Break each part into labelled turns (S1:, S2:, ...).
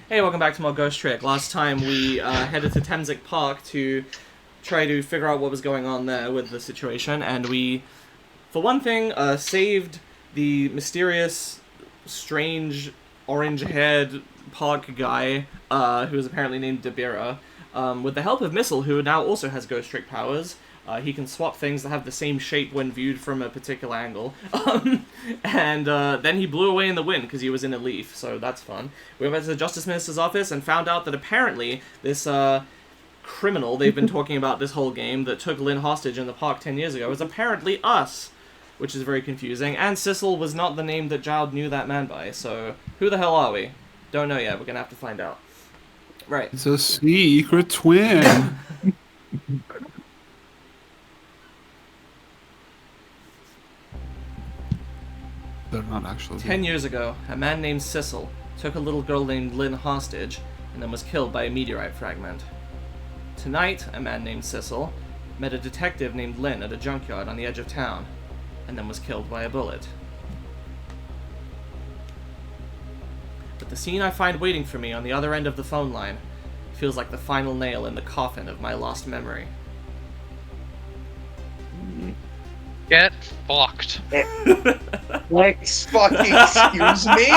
S1: Hey, welcome back to more Ghost Trick. Last time we headed to Thameslink Park to try to figure out what was going on there with the situation, and we, for one thing, saved the mysterious, strange, orange-haired park guy, who was apparently named Dabira, with the help of Missile, who now also has Ghost Trick powers. He can swap things that have the same shape when viewed from a particular angle. And then he blew away in the wind because he was in a leaf, so that's fun. We went to the Justice Minister's office and found out that apparently this criminal they've been talking about this whole game that took Lynn hostage in the park 10 years ago is apparently us, which is very confusing. And Sissel was not the name that Jowd knew that man by, so who the hell are we? Don't know yet, we're gonna have to find out. Right.
S2: It's a secret twin. They're not actually.
S1: 10 years ago, a man named Sissel took a little girl named Lynn hostage and then was killed by a meteorite fragment. Tonight, a man named Sissel met a detective named Lynn at a junkyard on the edge of town and then was killed by a bullet. But the scene I find waiting for me on the other end of the phone line feels like the final nail in the coffin of my lost memory.
S3: Get fucked.
S4: Like, fucking excuse me?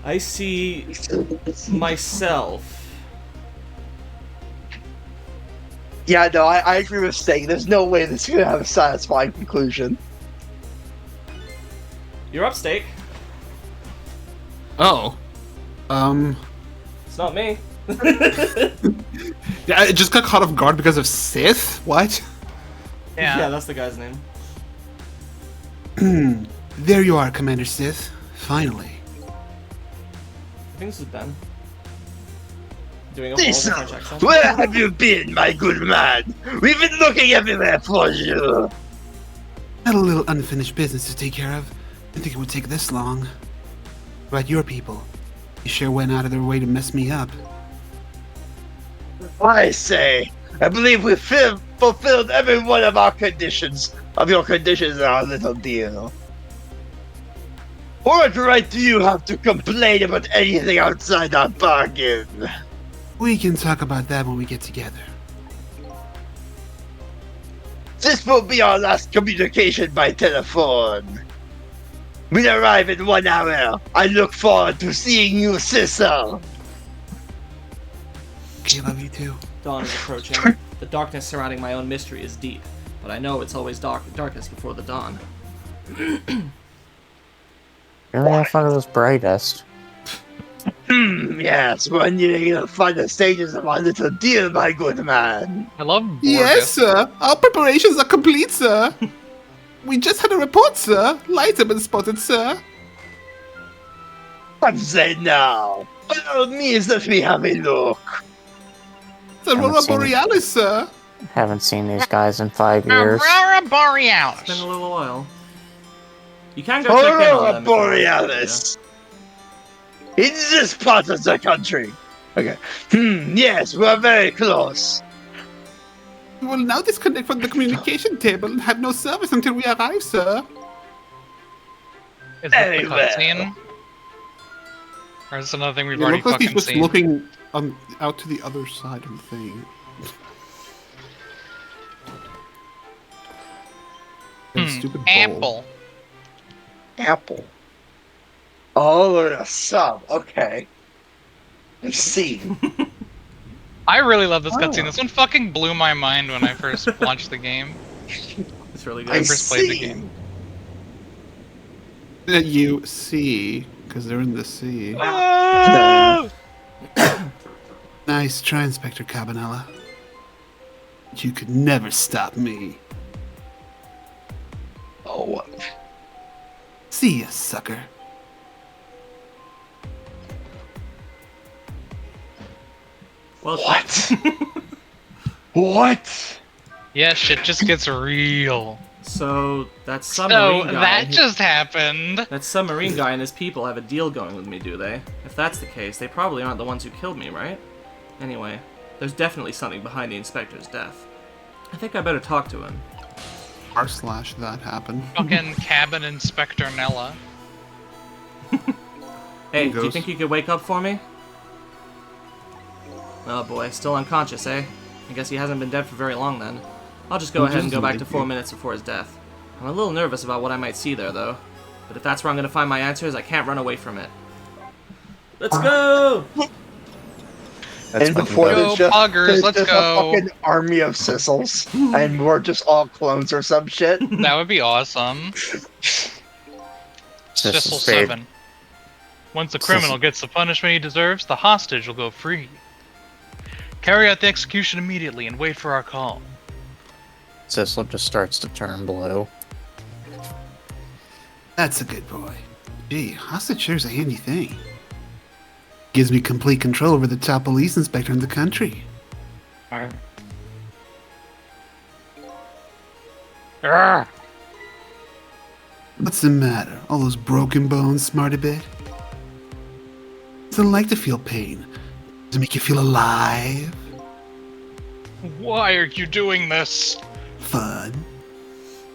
S1: I see myself.
S4: Yeah, no, I agree with Sting. There's no way this is gonna have a satisfying conclusion.
S1: You're up, Steak.
S2: Oh.
S1: It's not me.
S2: Yeah, I just got caught off guard because of Sith? What?
S1: Yeah, that's the guy's name.
S2: There you are, Commander Sith. Finally.
S1: I think this is Ben. Doing a
S4: This,
S1: whole French accent.
S4: where have you been, my good man? We've been looking everywhere for you.
S2: Had a little unfinished business to take care of. Didn't think it would take this long. Right, your people. They sure went out of their way to mess me up.
S4: I say, I believe we've fulfilled every one of our conditions. Of your conditions, our little deal. What right do you have to complain about anything outside our bargain?
S2: We can talk about that when we get together.
S4: This will be our last communication by telephone. We'll arrive in 1 hour. I look forward to seeing you, Sissel.
S2: Okay, love you too.
S1: Dawn is approaching. The darkness surrounding my own mystery is deep, but I know it's always darkest before the dawn.
S5: Really, I thought it was brightest.
S4: Yes, we're nearing the final stages of our little deal, my good man.
S3: I love
S2: Yes, sir. Our preparations are complete, sir. We just had a report, sir. Lights have been spotted, sir.
S4: What say now? By all means, let me have a look.
S2: It's a
S5: Haven't
S2: Aurora
S5: seen it.
S2: Borealis, sir.
S5: Haven't seen these guys in 5 years.
S3: Aurora
S1: It's been
S3: Borealis.
S1: a little while. You can go check in on
S4: Aurora
S1: them. if you want.
S4: Borealis. In this part of the country. Okay. Yes, we're very close.
S2: We will now disconnect from the communication table and have no service until we arrive, sir.
S3: Is
S4: Very
S3: this the
S4: well.
S3: cutscene? Or is this another thing we've
S2: It
S3: already
S2: looks like he's
S3: fucking
S2: just
S3: seen?
S2: looking out to the other side of the thing. That stupid bowl.
S3: Apple.
S4: Apple. Oh, a sub. Okay. Let's see.
S3: I really love this cutscene.
S4: Oh.
S3: This one fucking blew my mind when I first launched the game.
S1: It's really
S3: When I
S1: good.
S3: first played the
S4: see.
S3: game.
S2: That you see, because they're in the sea.
S3: Oh!
S2: Nice try, Inspector Cabanela. You could never stop me.
S4: Oh,
S2: See ya, sucker.
S1: Well,
S4: what? What?
S3: Yeah, shit just gets real.
S1: So that submarine
S3: So
S1: guy.
S3: that just happened.
S1: That submarine guy and his people have a deal going with me, do they? If that's the case, they probably aren't the ones who killed me, right? Anyway, there's definitely something behind the inspector's death. I think I better talk to him.
S2: r/that happened.
S3: Fucking cabin inspector Nella.
S1: Hey,
S2: He
S1: do you
S2: goes.
S1: think you could wake up for me? Oh boy, still unconscious, eh? I guess he hasn't been dead for very long then. I'll just go
S2: He
S1: ahead and
S2: just
S1: go back to
S2: might
S1: 4
S2: be.
S1: minutes before his death. I'm a little nervous about what I might see there, though. But if that's where I'm gonna find my answers, I can't run away from it. Let's go!
S5: That's
S4: And the
S5: fucking
S4: fort
S5: dope.
S3: Go,
S4: is just,
S3: poggers,
S4: there's
S3: let's
S4: just
S3: go.
S4: a fucking army of Sissels, and we're just all clones or some shit.
S3: That would be awesome.
S5: This
S3: Sissel
S5: is fake.
S3: 7. Once the criminal gets the punishment he deserves, the hostage will go free. Carry out the execution immediately and wait for our call.
S5: Cecil just starts to turn blue.
S2: That's a good boy. Gee, hostage sure's a handy thing. Gives me complete control over the top police inspector in the country.
S3: Arrgh.
S2: What's the matter? All those broken bones, smarty bit? Does it like to feel pain? Does it make you feel alive?
S3: Why are you doing this?
S2: Fun?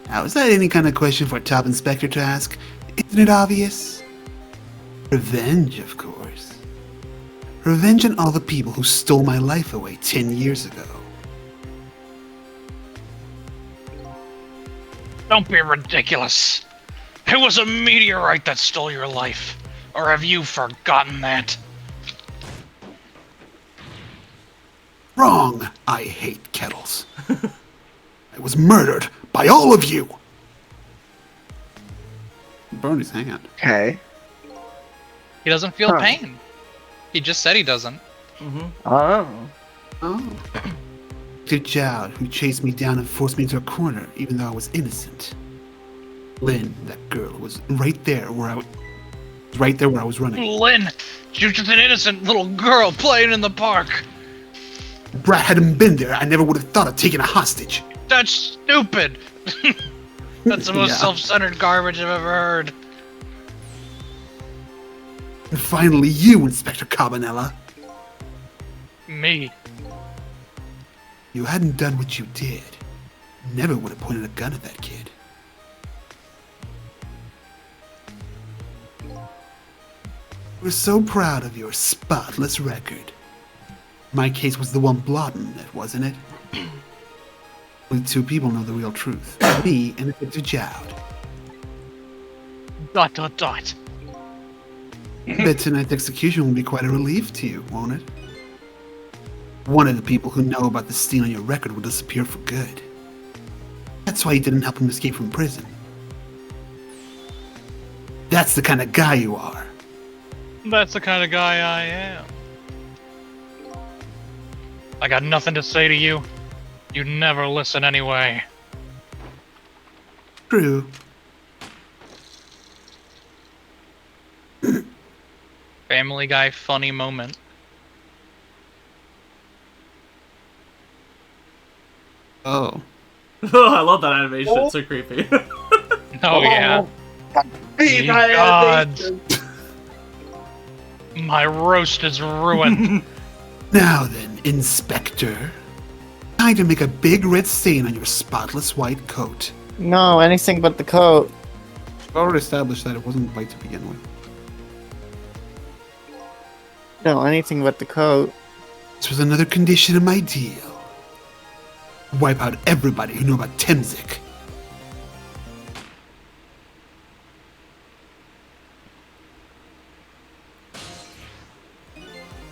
S2: Now, is that any kind of question for a top inspector to ask? Isn't it obvious? Revenge, of course. Revenge on all the people who stole my life away 10 years ago.
S3: Don't be ridiculous. It was a meteorite that stole your life. Or have you forgotten that?
S2: Wrong! I hate kettles. I was murdered by all of you! Burned his hand.
S4: Okay.
S3: He doesn't feel
S4: Huh.
S3: pain. He just said he doesn't.
S4: Oh.
S2: Oh. To Jowd, who chased me down and forced me into a corner, even though I was innocent. Lynn, that girl, was right there where I was running.
S3: Lynn, you're just an innocent little girl playing in the park.
S2: Brat hadn't been there, I never would have thought of taking a hostage.
S3: That's stupid. That's the most
S2: Yeah.
S3: self-centered garbage I've ever heard.
S2: And finally, you, Inspector Cabanela.
S3: Me.
S2: You hadn't done what you did. Never would have pointed a gun at that kid. We're so proud of your spotless record. My case was the one blotting it, wasn't it? Only two people know the real truth. Me and Inspector Jowd.
S3: Dot dot dot.
S2: Bet tonight's execution will be quite a relief to you, won't it? One of the people who know about the stain on your record will disappear for good. That's why you didn't help him escape from prison. That's the kind of guy you are.
S3: That's the kind of guy I am. I got nothing to say to you. You never listen anyway.
S2: True.
S3: Family Guy funny moment.
S2: Oh.
S1: I love that animation, it's so creepy.
S3: Oh yeah.
S4: Be
S3: Ye
S4: my
S3: gods.
S4: ambition.
S3: My roast is ruined.
S2: Now then, Inspector. Time to make a big red stain on your spotless white coat.
S5: No, anything but the coat.
S2: I've already established that it wasn't white to begin with.
S5: No, anything but the coat.
S2: This was another condition of my deal. Wipe out everybody who knew about Temzik.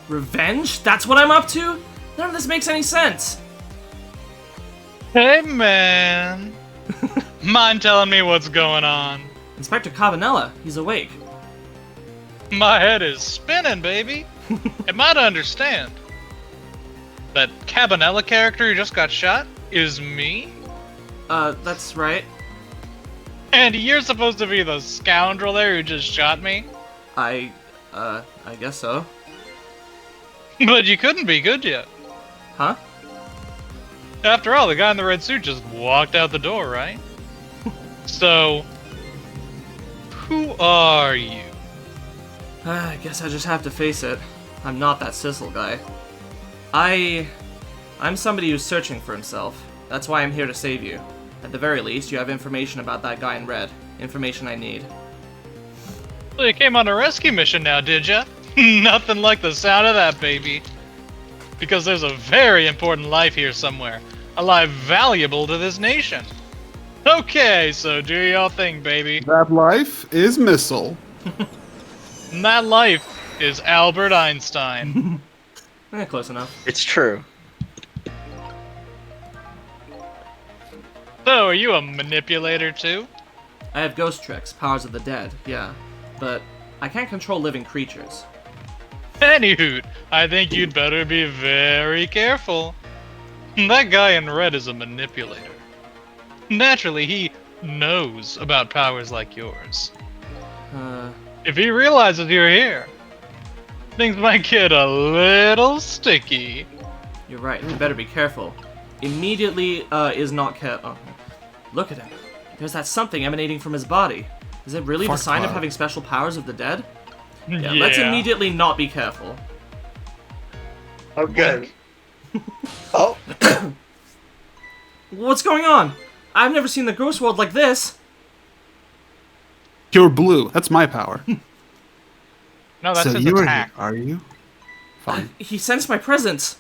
S1: Revenge? That's what I'm up to? None of this makes any sense.
S3: Hey man. Mind telling me what's going on?
S1: Inspector Cabanela, he's awake.
S3: My head is spinning, baby. Am I to understand that Cabanela character who just got shot is me?
S1: That's right.
S3: And you're supposed to be the scoundrel there who just shot me?
S1: I guess so.
S3: But you couldn't be, could you?
S1: Huh?
S3: After all, the guy in the red suit just walked out the door, right? So, who are you?
S1: I guess I just have to face it. I'm not that Sissel guy. I'm somebody who's searching for himself. That's why I'm here to save you. At the very least, you have information about that guy in red. Information I need.
S3: So you came on a rescue mission now, did ya? Nothing like the sound of that, baby. Because there's a very important life here somewhere. A life valuable to this nation. Okay, so do your thing, baby.
S2: That life is Missile.
S3: And that life is Albert Einstein.
S1: Close enough.
S4: It's true.
S3: So, are you a manipulator too?
S1: I have ghost tricks, powers of the dead, yeah. But I can't control living creatures.
S3: Anywho, I think you'd better be very careful. That guy in red is a manipulator. Naturally, he knows about powers like yours. If he realizes you're here, things might get a little sticky.
S1: You're right, you better be careful. Immediately, is not oh, look at him. There's that something emanating from his body. Is it really the
S2: Fart
S1: sign of
S2: cloud.
S1: having special powers of the dead? Yeah, let's immediately not be careful.
S4: Oh, good. Oh,
S1: What's going on? I've never seen the ghost world like this.
S2: You're blue. That's my power.
S3: No, that's
S2: so
S3: his
S2: you're
S3: attack.
S2: here, are you? Fine.
S1: He sensed my presence.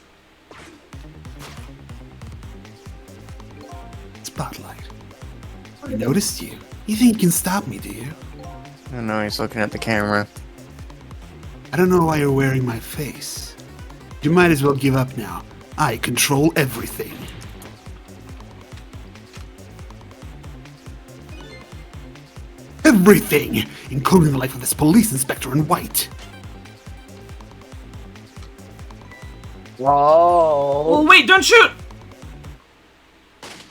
S2: Spotlight. I noticed you. You think you can stop me, do you?
S5: I know he's looking at the camera.
S2: I don't know why you're wearing my face. You might as well give up now. I control everything. Everything! Including the life of this police inspector in white.
S4: whoa.
S1: Oh, wait, don't shoot!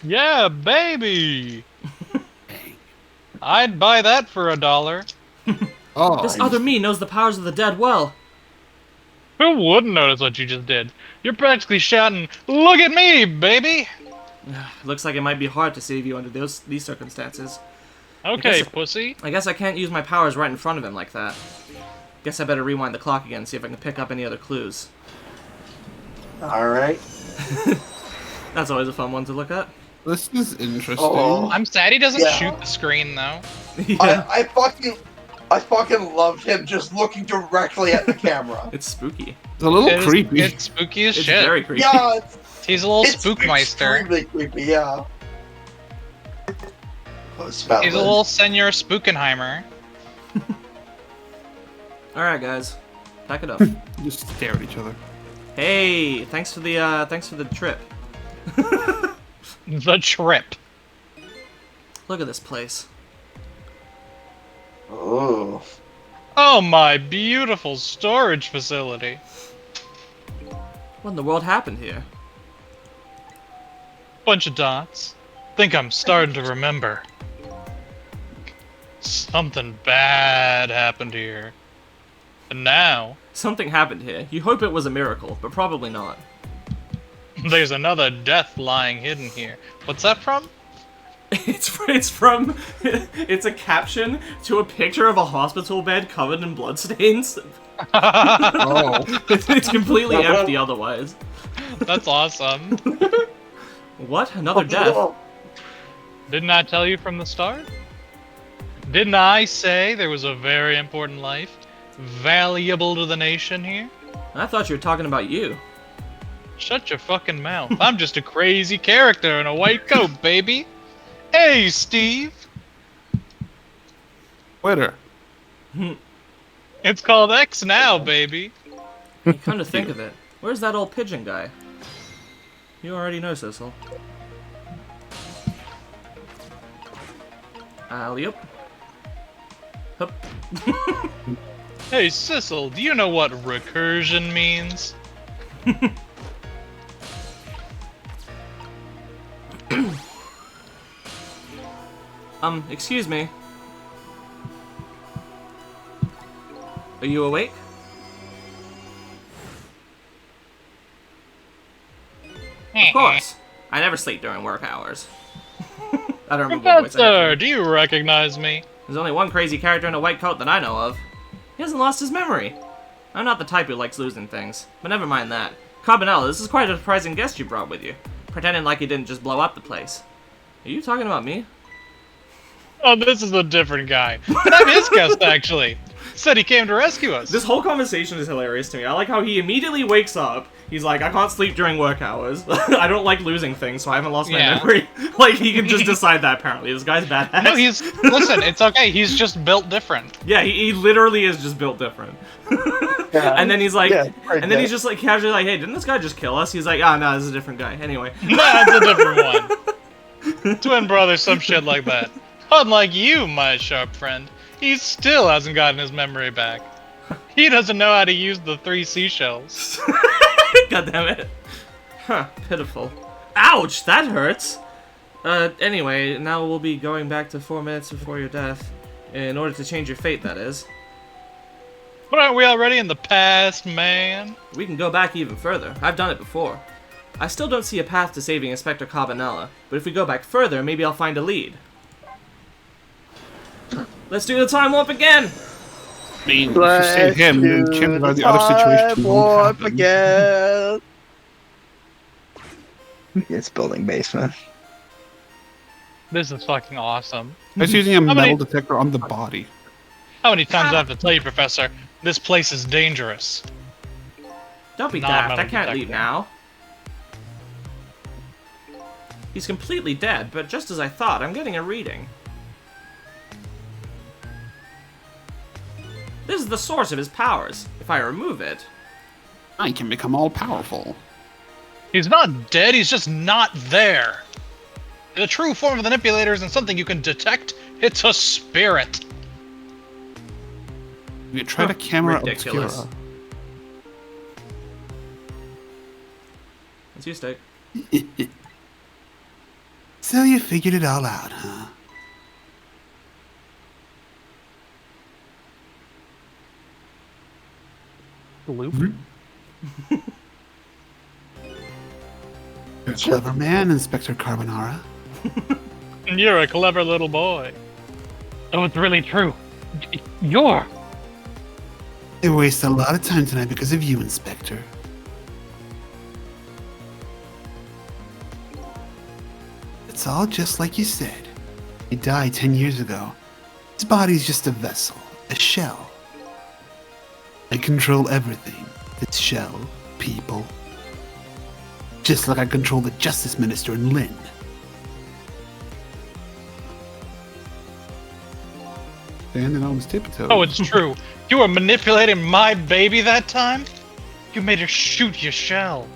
S3: Yeah, baby!
S2: Dang.
S3: I'd buy that for $1.
S2: Oh,
S1: This other me knows the powers of the dead well.
S3: Who wouldn't notice what you just did? You're practically shouting, "Look at me, baby!"
S1: Looks like it might be hard to save you under these circumstances.
S3: Okay,
S1: guess-
S3: pussy.
S1: I guess I can't use my powers right in front of him like that. Guess I better rewind the clock again and see if I can pick up any other clues.
S4: Alright.
S1: That's always a fun one to look at.
S2: this is interesting.
S4: Oh.
S3: I'm sad he doesn't
S4: Yeah.
S3: shoot the screen, though.
S1: Yeah,
S4: I fucking love him just looking directly at the camera.
S1: it's spooky.
S2: It's a little
S3: It's-
S2: creepy.
S3: It's spooky as
S1: It's
S3: shit.
S1: very creepy.
S4: Yeah,
S3: He's a little
S4: it's
S3: spookmeister.
S4: extremely creepy, yeah. Oh,
S3: He's a little Senor Spookenheimer.
S1: Alright, guys. Back it up.
S2: Just stare at each other.
S1: Hey, thanks for the trip.
S3: The trip.
S1: Look at this place.
S4: Oh.
S3: Oh, my beautiful storage facility.
S1: What in the world happened here?
S3: Bunch of dots. Think I'm starting to remember. Something bad happened here. And now,
S1: Something happened here. You hope it was a miracle, but probably not.
S3: there's another death lying hidden here. What's that from?
S1: It's a caption to a picture of a hospital bed covered in bloodstains.
S2: Oh.
S1: It's completely empty otherwise.
S3: That's awesome.
S1: What? Another death?
S3: Didn't I tell you from the start? Didn't I say there was a very important life, valuable to the nation here?
S1: I thought you were talking about you.
S3: Shut your fucking mouth. I'm just a crazy character in a white coat, baby. Hey, Steve.
S2: Twitter.
S3: It's called X now, baby.
S1: Come to think of it, where's that old pigeon guy? You already know, Cecil. Alley-oop. Hup.
S3: Hey, Sissel, do you know what recursion means?
S1: Excuse me. Are you awake? Of course. I never sleep during work hours. I don't remember what voice I had.
S3: Professor, do you recognize me?
S1: There's only one crazy character in a white coat that I know of. He hasn't lost his memory. I'm not the type who likes losing things, but never mind that. Cabanela, this is quite a surprising guest you brought with you. Pretending like you didn't just blow up the place. Are you talking about me?
S3: Oh, this is a different guy. But I'm his guest, actually. Said he came to rescue us.
S1: This whole conversation is hilarious to me. I like how he immediately wakes up. He's like, I can't sleep during work hours. I don't like losing things, so I haven't lost my
S3: Yeah.
S1: memory. Like, he can just decide that, apparently. This guy's badass.
S3: No, listen, it's okay. He's just built different.
S1: Yeah, he literally is just built different. And then he's like, and then he's just like casually like, hey, didn't this guy just kill us? He's like, no, this is a different guy. Anyway.
S3: That's a different one. Twin brothers, some shit like that. Unlike you, my sharp friend, he still hasn't gotten his memory back. He doesn't know how to use the 3 seashells.
S1: God damn it. Huh, pitiful. Ouch, that hurts. Anyway, now we'll be going back to 4 minutes before your death. In order to change your fate, that is.
S3: But aren't we already in the past, man?
S1: We can go back even further. I've done it before. I still don't see a path to saving Inspector Cabanela, but if we go back further, maybe I'll find a lead. Let's do the time warp again!
S2: I mean, if you save him, then chances are the other situation won't happen.
S4: Again. It's building basement.
S3: This is fucking awesome.
S2: I was using a
S3: How
S2: metal
S3: many-
S2: detector on the body.
S3: How many times do I have to tell you, Professor? This place is dangerous.
S1: Don't be
S3: Not
S1: daft, I
S3: metal
S1: can't leave
S3: detector.
S1: now. He's completely dead, but just as I thought, I'm getting a reading. This is the source of his powers. If I remove it...
S2: I can become all powerful.
S3: He's not dead, he's just not there. The true form of the manipulator isn't something you can detect, it's a spirit.
S2: We tried a camera
S1: ridiculous.
S2: obscura.
S1: That's you, Steak.
S2: So you figured it all out, huh?
S3: Loop?
S2: You're a clever man, Inspector Carbonara.
S3: You're a clever little boy. Oh, it's really true. You're...
S2: I wasted a lot of time tonight because of you, Inspector. It's all just like you said. He died 10 years ago. His body's just a vessel, a shell. I control everything. This shell, people. Just like I control the Justice Minister in Lynn. Standing on his tiptoes.
S3: Oh, it's true. You were manipulating my baby that time? You made her shoot your shell.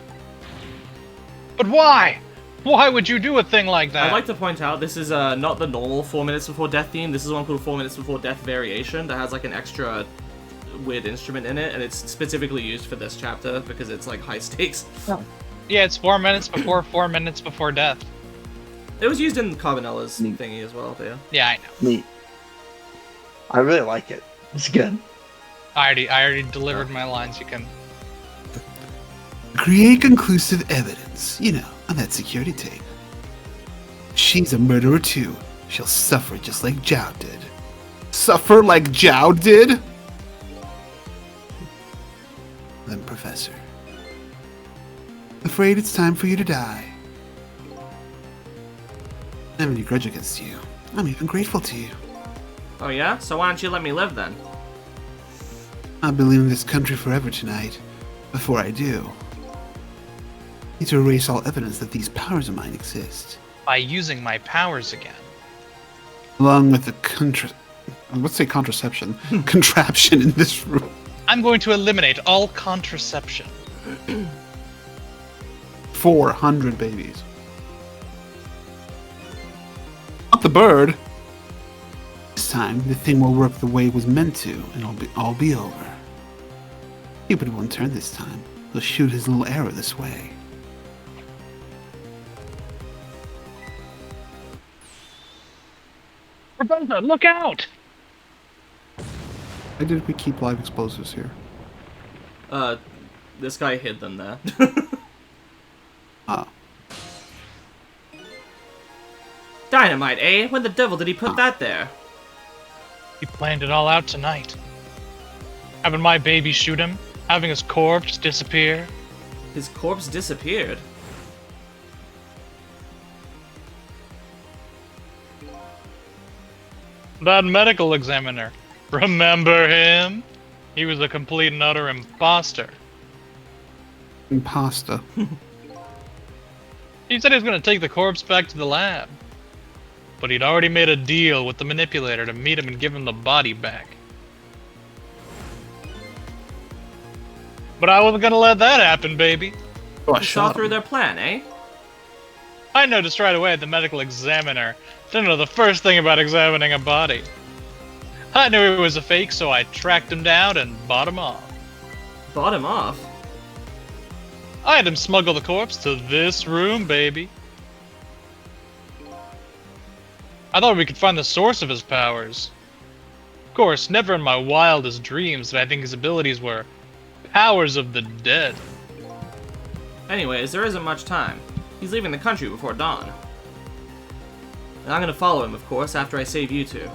S3: But why? Why would you do a thing like that?
S1: I'd like to point out, this is not the normal 4 minutes before death theme. This is one called 4 minutes before death variation that has like an extra weird instrument in it, and it's specifically used for this chapter because it's like high stakes.
S3: Yeah, it's 4 minutes before 4 minutes before death.
S1: It was used in Cabanela's
S4: Neat.
S1: thingy as well, but yeah.
S3: Yeah, I know.
S4: Neat. I really like it. It's good.
S3: I already delivered my lines. You can.
S2: Create conclusive evidence, you know, on that security tape. She's a murderer too. She'll suffer just like Zhao did. Suffer like Zhao did? Then, Professor. Afraid it's time for you to die. I have any grudge against you. I'm even grateful to you.
S1: Oh yeah? So why don't you let me live then?
S2: I'll be leaving this country forever tonight. Before I do, I need to erase all evidence that these powers of mine exist.
S3: By using my powers again.
S2: Along with the let's say contraception, contraption in this room.
S3: I'm going to eliminate all contraception.
S2: 400 babies. Not the bird. This time, the thing will work the way it was meant to, and all be over. Cupid won't turn this time. He'll shoot his little arrow this way.
S3: Professor, look out!
S2: Why did we keep live explosives here?
S1: This guy hid them there.
S2: Ah,
S1: Dynamite, eh? When the devil did he put that there?
S3: He planned it all out tonight. Having my baby shoot him, having his corpse disappear.
S1: His corpse disappeared.
S3: That medical examiner, Remember him? He was a complete and utter imposter.
S2: Imposter.
S3: He said he was going to take the corpse back to the lab. But he'd already made a deal with the manipulator to meet him and give him the body back. But I wasn't going to let that happen, baby.
S2: Oh,
S1: You saw through their plan, eh?
S3: I noticed right away at the medical examiner didn't know the first thing about examining a body. I knew he was a fake, so I tracked him down and bought him off.
S1: Bought him off.
S3: I had him smuggle the corpse to this room, baby. I thought we could find the source of his powers. Of course, never in my wildest dreams did I think his abilities were powers of the dead.
S1: Anyways, there isn't much time. He's leaving the country before dawn. And I'm gonna follow him, of course, after I save you two.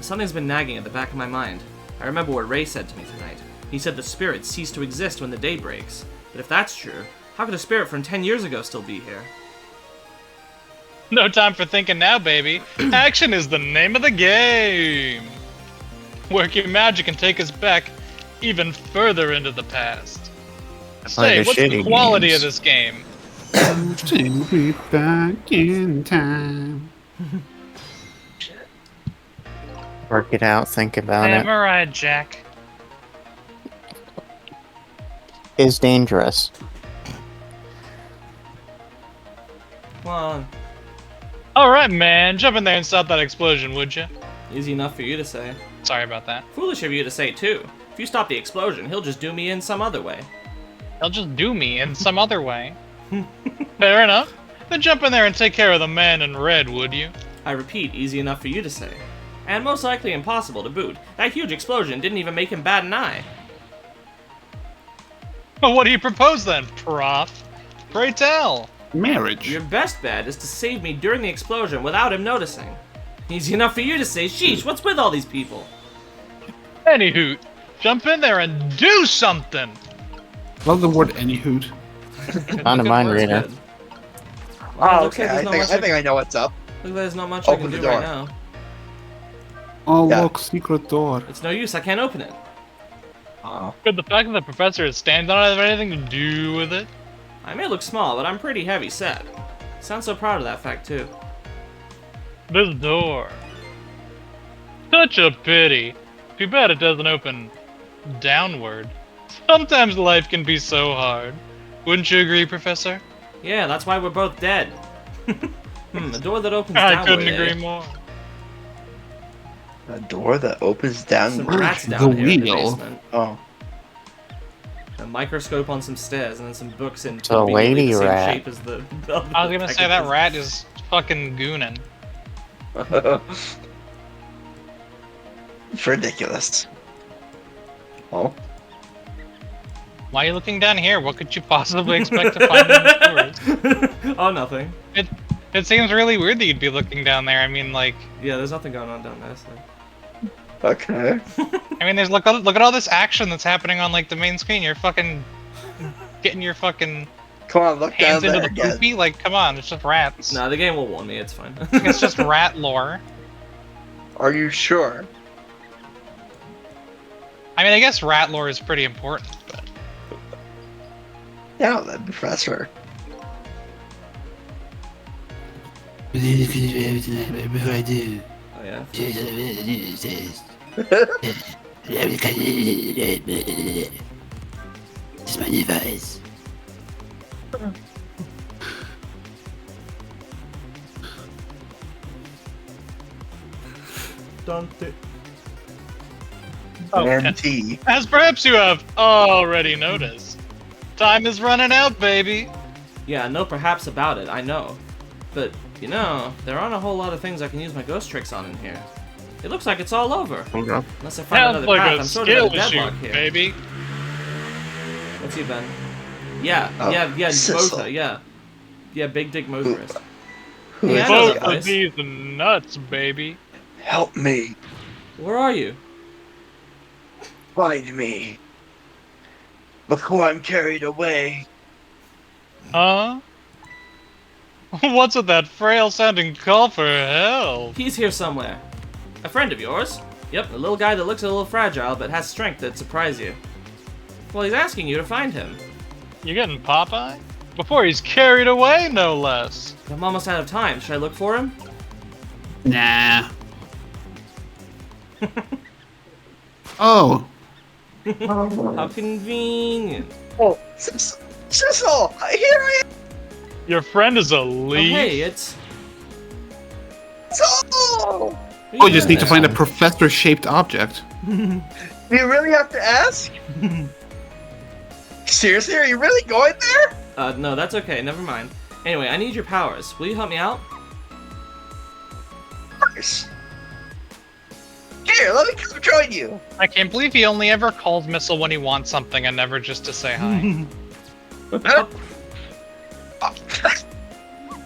S1: Something's been nagging at the back of my mind. I remember what Ray said to me tonight. He said the spirits cease to exist when the day breaks. But if that's true, how could a spirit from 10 years ago still be here?
S3: No time for thinking now, baby. Action is the name of the game. Work your magic and take us back even further into the past. Say,
S5: Like a
S3: what's the
S5: shitty
S3: quality
S5: games.
S3: of this game?
S2: Take me back in time.
S5: Work it out, think about it.
S3: Alright, Jack.
S5: Is dangerous.
S1: Come on.
S3: Alright, man. Jump in there and stop that explosion, would you?
S1: Easy enough for you to say.
S3: Sorry about that.
S1: Foolish of you to say, too. If you stop the explosion, he'll just do me in some other way.
S3: He'll just do me in some other way. Fair enough. Then jump in there and take care of the man in red, would you?
S1: I repeat, easy enough for you to say. And most likely impossible to boot. That huge explosion didn't even make him bat an eye.
S3: Well, what do you propose then, Prof? Pray tell.
S2: Marriage.
S1: Your best bet is to save me during the explosion without him noticing. Easy enough for you to say, sheesh, what's with all these people?
S3: Anywho, jump in there and do something!
S2: Love the word any hoot.
S5: Not a mind
S1: Word's
S5: reader.
S1: good.
S4: Oh,
S1: looks
S4: okay.
S1: like
S4: I
S1: there's not
S4: think
S1: much
S4: I think I know what's up.
S1: Look, there's not much I
S4: Open
S1: can
S4: the
S1: do right
S4: door.
S1: now.
S2: Oh,
S4: Yeah.
S2: look, secret door.
S1: It's no use, I can't open it.
S4: Oh.
S3: Could the fact that the professor is standing on it have anything to do with it?
S1: I may look small, but I'm pretty heavy set. Sound so proud of that fact, too.
S3: This door. Such a pity. Too bad it doesn't open downward. Sometimes life can be so hard. Wouldn't you agree, Professor?
S1: Yeah, that's why we're both dead. A door that opens
S3: I
S1: downward,
S3: couldn't agree
S1: eh?
S3: more.
S4: A door that opens
S1: Some
S4: down.
S1: rats
S2: The
S1: down here in the
S2: wheel.
S1: basement.
S4: Oh.
S1: A microscope on some stairs, and then some books in
S5: It's a
S1: conveniently
S5: lady
S1: the same
S5: rat.
S1: shape as the
S3: I was gonna say that rat is fucking goonin'.
S4: It's ridiculous. Oh.
S3: Why are you looking down here? What could you possibly expect to find in the stores?
S1: Oh, nothing.
S3: It seems really weird that you'd be looking down there. I mean, like,
S1: Yeah, there's nothing going on down there, so.
S4: Okay.
S3: there's look at all this action that's happening on like the main screen. You're fucking getting your fucking
S4: Come on, look down
S3: hands into
S4: there
S3: the
S4: again.
S3: poopy. Like, come on, it's just rats.
S1: Nah, the game will warn me, it's fine.
S3: It's just rat lore.
S4: Are you sure?
S3: I mean, I guess rat lore is pretty important, but
S4: Yeah, the professor.
S2: Before I do,
S1: Oh, yeah.
S2: it's my device.
S1: Dante.
S3: Oh,
S4: NT.
S3: as perhaps you have already noticed, time is running out, baby.
S1: Yeah, no perhaps about it, I know. But, you know, there aren't a whole lot of things I can use my ghost tricks on in here. It looks like it's all over.
S2: Okay.
S1: Unless I find
S3: Sounds
S1: another
S3: like
S1: path,
S3: a
S1: I'm sort of at
S3: skill
S1: a deadlock
S3: issue,
S1: here.
S3: baby.
S1: What's he, Ben? Yeah,
S4: Oh,
S1: yeah,
S4: Sissel.
S1: motor, yeah. Yeah, big dick motorist.
S4: Who
S1: Yeah,
S4: is
S1: I know
S4: this
S1: that
S3: Both
S4: guy?
S1: voice.
S3: of these nuts, baby.
S4: Help me.
S1: Where are you?
S4: Find me. Before I'm carried away.
S3: Huh? What's with that frail-sounding call for help?
S1: He's here somewhere. A friend of yours? Yep, a little guy that looks a little fragile, but has strength that'd surprise you. Well, he's asking you to find him.
S3: You getting Popeye? Before he's carried away, no less.
S1: I'm almost out of time. Should I look for him?
S2: Nah. Oh.
S1: How convenient.
S4: Oh, Sissel, here I am.
S3: Your friend is a
S1: Oh,
S3: leaf.
S1: hey, it's...
S4: So,
S1: What are
S2: We just
S1: doing
S2: need to
S1: there?
S2: find a professor-shaped object.
S4: you really have to ask? Seriously, are you really going there?
S1: No, that's okay. Never mind. Anyway, I need your powers. Will you help me out?
S4: Of course. Here, let me come join you.
S3: I can't believe he only ever calls Missile when he wants something and never just to say hi.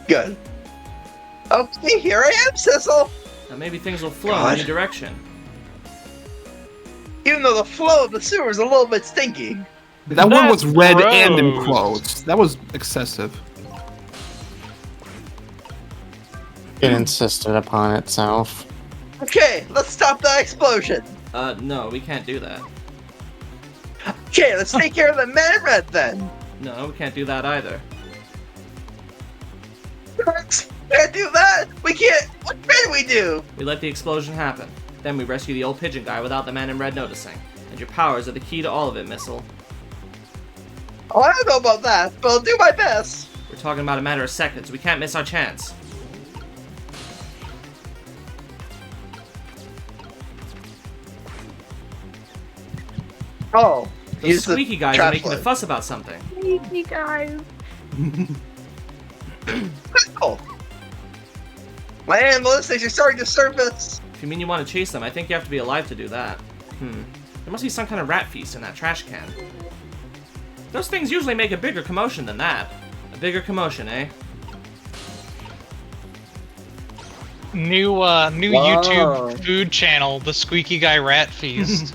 S4: Good. Okay, here I am, Sissel.
S1: Maybe things will flow
S4: God.
S1: in your direction.
S4: Even though the flow of the sewer is a little bit stinky.
S2: That one was
S3: That's
S2: red and in
S3: gross.
S2: quotes. That was excessive.
S5: It insisted upon itself.
S4: Okay, let's stop that explosion.
S1: No, we can't do that.
S4: Okay, let's take care of the man in red then.
S1: No, we can't do that either.
S4: Can't do that. We can't. What can we do?
S1: We let the explosion happen. Then we rescue the old pigeon guy without the man in red noticing. And your powers are the key to all of it, Missile.
S4: Oh, I don't know about that, but I'll do my best.
S1: We're talking about a matter of seconds. We can't miss our chance.
S4: Oh,
S1: Those
S4: use the
S1: squeaky guys are
S4: trash
S1: making a
S4: light.
S1: fuss about something.
S4: Oh. My animal instincts are starting to surface.
S1: If you mean you want to chase them, I think you have to be alive to do that. There must be some kind of rat feast in that trash can. Those things usually make a bigger commotion than that. A bigger commotion, eh?
S3: New
S4: Wow.
S3: YouTube food channel, The Squeaky Guy Rat Feast.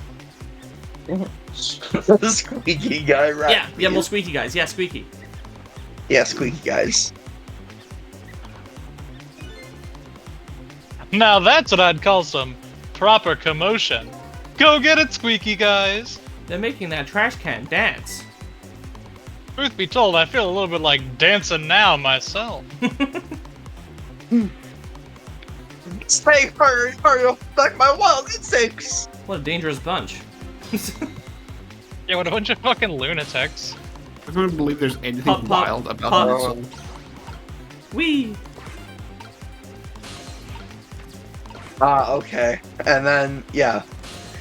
S4: The squeaky guy, right?
S1: Yeah, well, squeaky guys. Yeah, squeaky.
S4: Yeah, squeaky guys.
S3: Now that's what I'd call some proper commotion. Go get it, Squeaky Guys!
S1: They're making that trash can dance.
S3: Truth be told, I feel a little bit like dancing now myself.
S4: Stay hurry, hurry, back my wild instincts.
S1: What a dangerous bunch.
S3: Yeah, what a bunch of fucking lunatics.
S2: I don't believe there's anything
S1: Pop, pop,
S2: wild about
S1: pop.
S2: this.
S1: Wee!
S4: Okay. And then, yeah.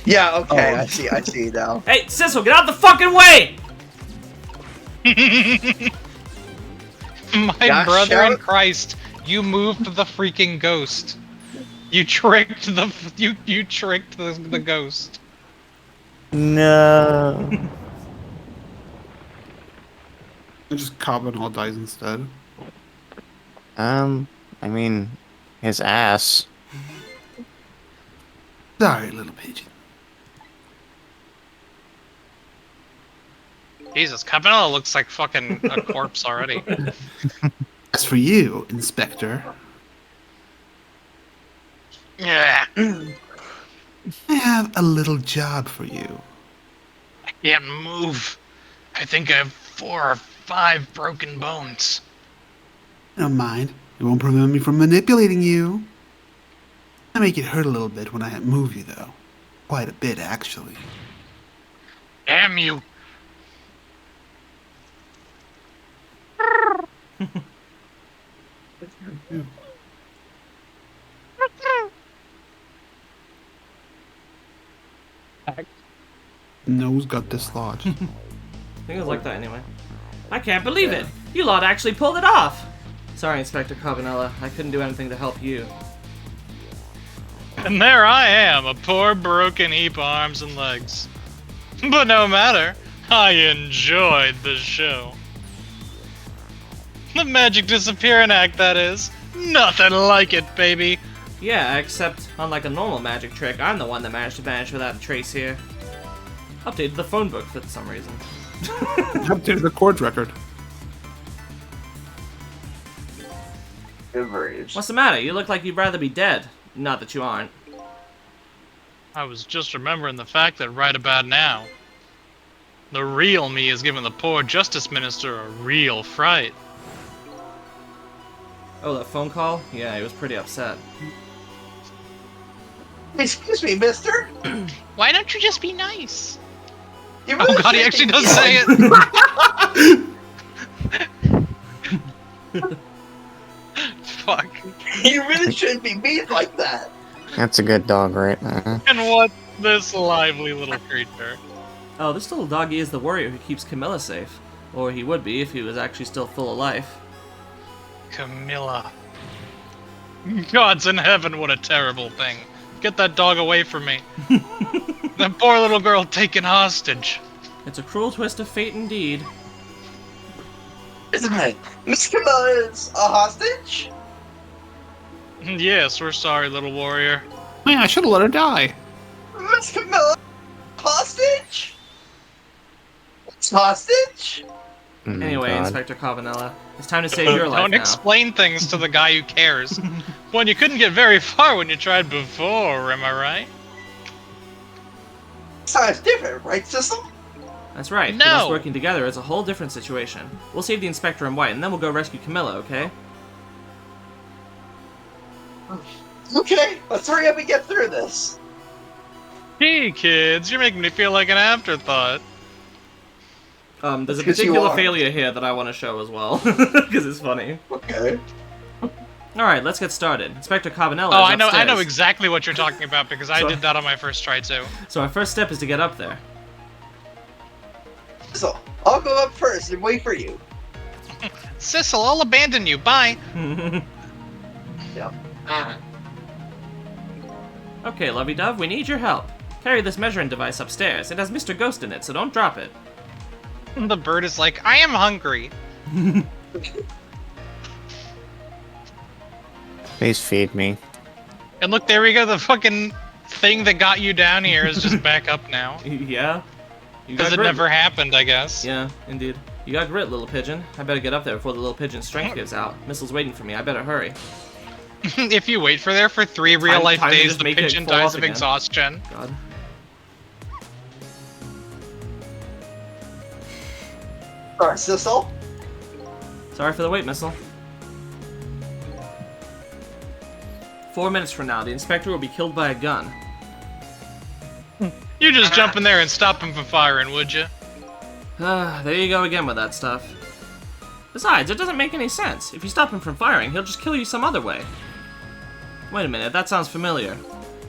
S4: Yeah, okay,
S2: Oh.
S4: I see now.
S1: Hey, Sissel, get out the fucking way!
S3: My
S4: Gosh,
S3: brother in
S4: shout-
S3: Christ, you moved the freaking ghost. You tricked the you tricked the ghost.
S5: No.
S2: And just Cabanela dies instead.
S5: I mean, his ass.
S2: Sorry, little pigeon.
S3: Jesus, Cabanela looks like fucking a corpse already.
S2: As for you, Inspector,
S3: Yeah,
S2: I have a little job for you.
S3: I can't move. I think I have 4 or 5 broken bones.
S2: Don't mind. It won't prevent me from manipulating you. I make it hurt a little bit when I move you, though. Quite a bit, actually.
S3: Damn you!
S2: Nose got dislodged.
S1: I think it was like that anyway. I can't believe it! You lot actually pulled it off! Sorry, Inspector Cabanela. I couldn't do anything to help you.
S3: And there I am, a poor broken heap of arms and legs. But no matter, I enjoyed the show. The magic disappearing act, that is. Nothing like it, baby.
S1: Yeah, except unlike a normal magic trick, I'm the one that managed to vanish without a trace here. Updated the phone book for some reason.
S2: Updated the court record.
S1: What's the matter? You look like you'd rather be dead. Not that you aren't.
S3: I was just remembering the fact that right about now, the real me is giving the poor Justice Minister a real fright.
S1: Oh, that phone call? Yeah, he was pretty upset.
S4: Excuse me, mister?
S3: Why don't you just be nice?
S4: You
S3: Oh
S4: really
S3: god, he
S4: shouldn't
S3: actually
S4: be
S3: does say
S4: mean-
S3: it! Fuck.
S4: You really shouldn't be mean like that.
S5: That's a good dog right there.
S3: And what's this lively little creature?
S1: Oh, this little doggy is the warrior who keeps Camilla safe. Or he would be if he was actually still full of life.
S3: Camilla. Gods in heaven, what a terrible thing. Get that dog away from me. That poor little girl taken hostage.
S1: It's a cruel twist of fate indeed.
S4: Isn't it? Miss Camilla is a hostage?
S3: Yes, we're sorry, little warrior.
S2: Man, I should have let her die.
S4: Miss Camilla? Hostage? It's hostage?
S5: Oh my
S1: Anyway,
S5: God.
S1: Inspector Cabanela, it's time to save your life
S3: Don't
S1: now.
S3: explain things to the guy who cares. When you couldn't get very far when you tried before, am I right?
S4: Sounds different, right, Sissel?
S1: That's right. With
S3: No.
S1: us working together, it's a whole different situation. We'll save the Inspector in white, and then we'll go rescue Camilla, okay?
S4: Okay, let's hurry up and get through this.
S3: Hey, kids, you're making me feel like an afterthought.
S1: There's a
S4: Because you
S1: particular
S4: are.
S1: failure here that I want to show as well, because it's funny.
S4: Okay.
S1: Alright, let's get started. Inspector Cabanela
S3: Oh,
S1: is
S3: I know
S1: upstairs.
S3: exactly what you're talking about because I
S1: So-
S3: did that on my first try too.
S1: So our first step is to get up there.
S4: So, I'll go up first and wait for you.
S3: Sissel, I'll abandon you. Bye.
S1: Okay, Lovey-Dove, we need your help. Carry this measuring device upstairs. It has Mr. Ghost in it, so don't drop it.
S3: The bird is like, I am hungry.
S5: Please feed me.
S3: And look, there we go. The fucking thing that got you down here is just back up now.
S1: Yeah? You
S3: Because
S1: got
S3: it
S1: grit.
S3: never happened, I guess.
S1: Yeah, indeed. You got grit, little pigeon. I better get up there before the little pigeon's strength gives out. Missile's waiting for me. I better hurry.
S3: If you wait for there for 3 real-life
S1: time to
S3: days,
S1: just
S3: the
S1: make it
S3: pigeon
S1: fall
S3: dies
S1: off
S3: of
S1: again.
S3: exhaustion.
S1: God.
S4: Alright, Sissel.
S1: Sorry for the wait, Missile. 4 minutes from now, the Inspector will be killed by a gun.
S3: You just jump in there and stop him from firing, would you?
S1: There you go again with that stuff. Besides, it doesn't make any sense. If you stop him from firing, he'll just kill you some other way. Wait a minute, that sounds familiar.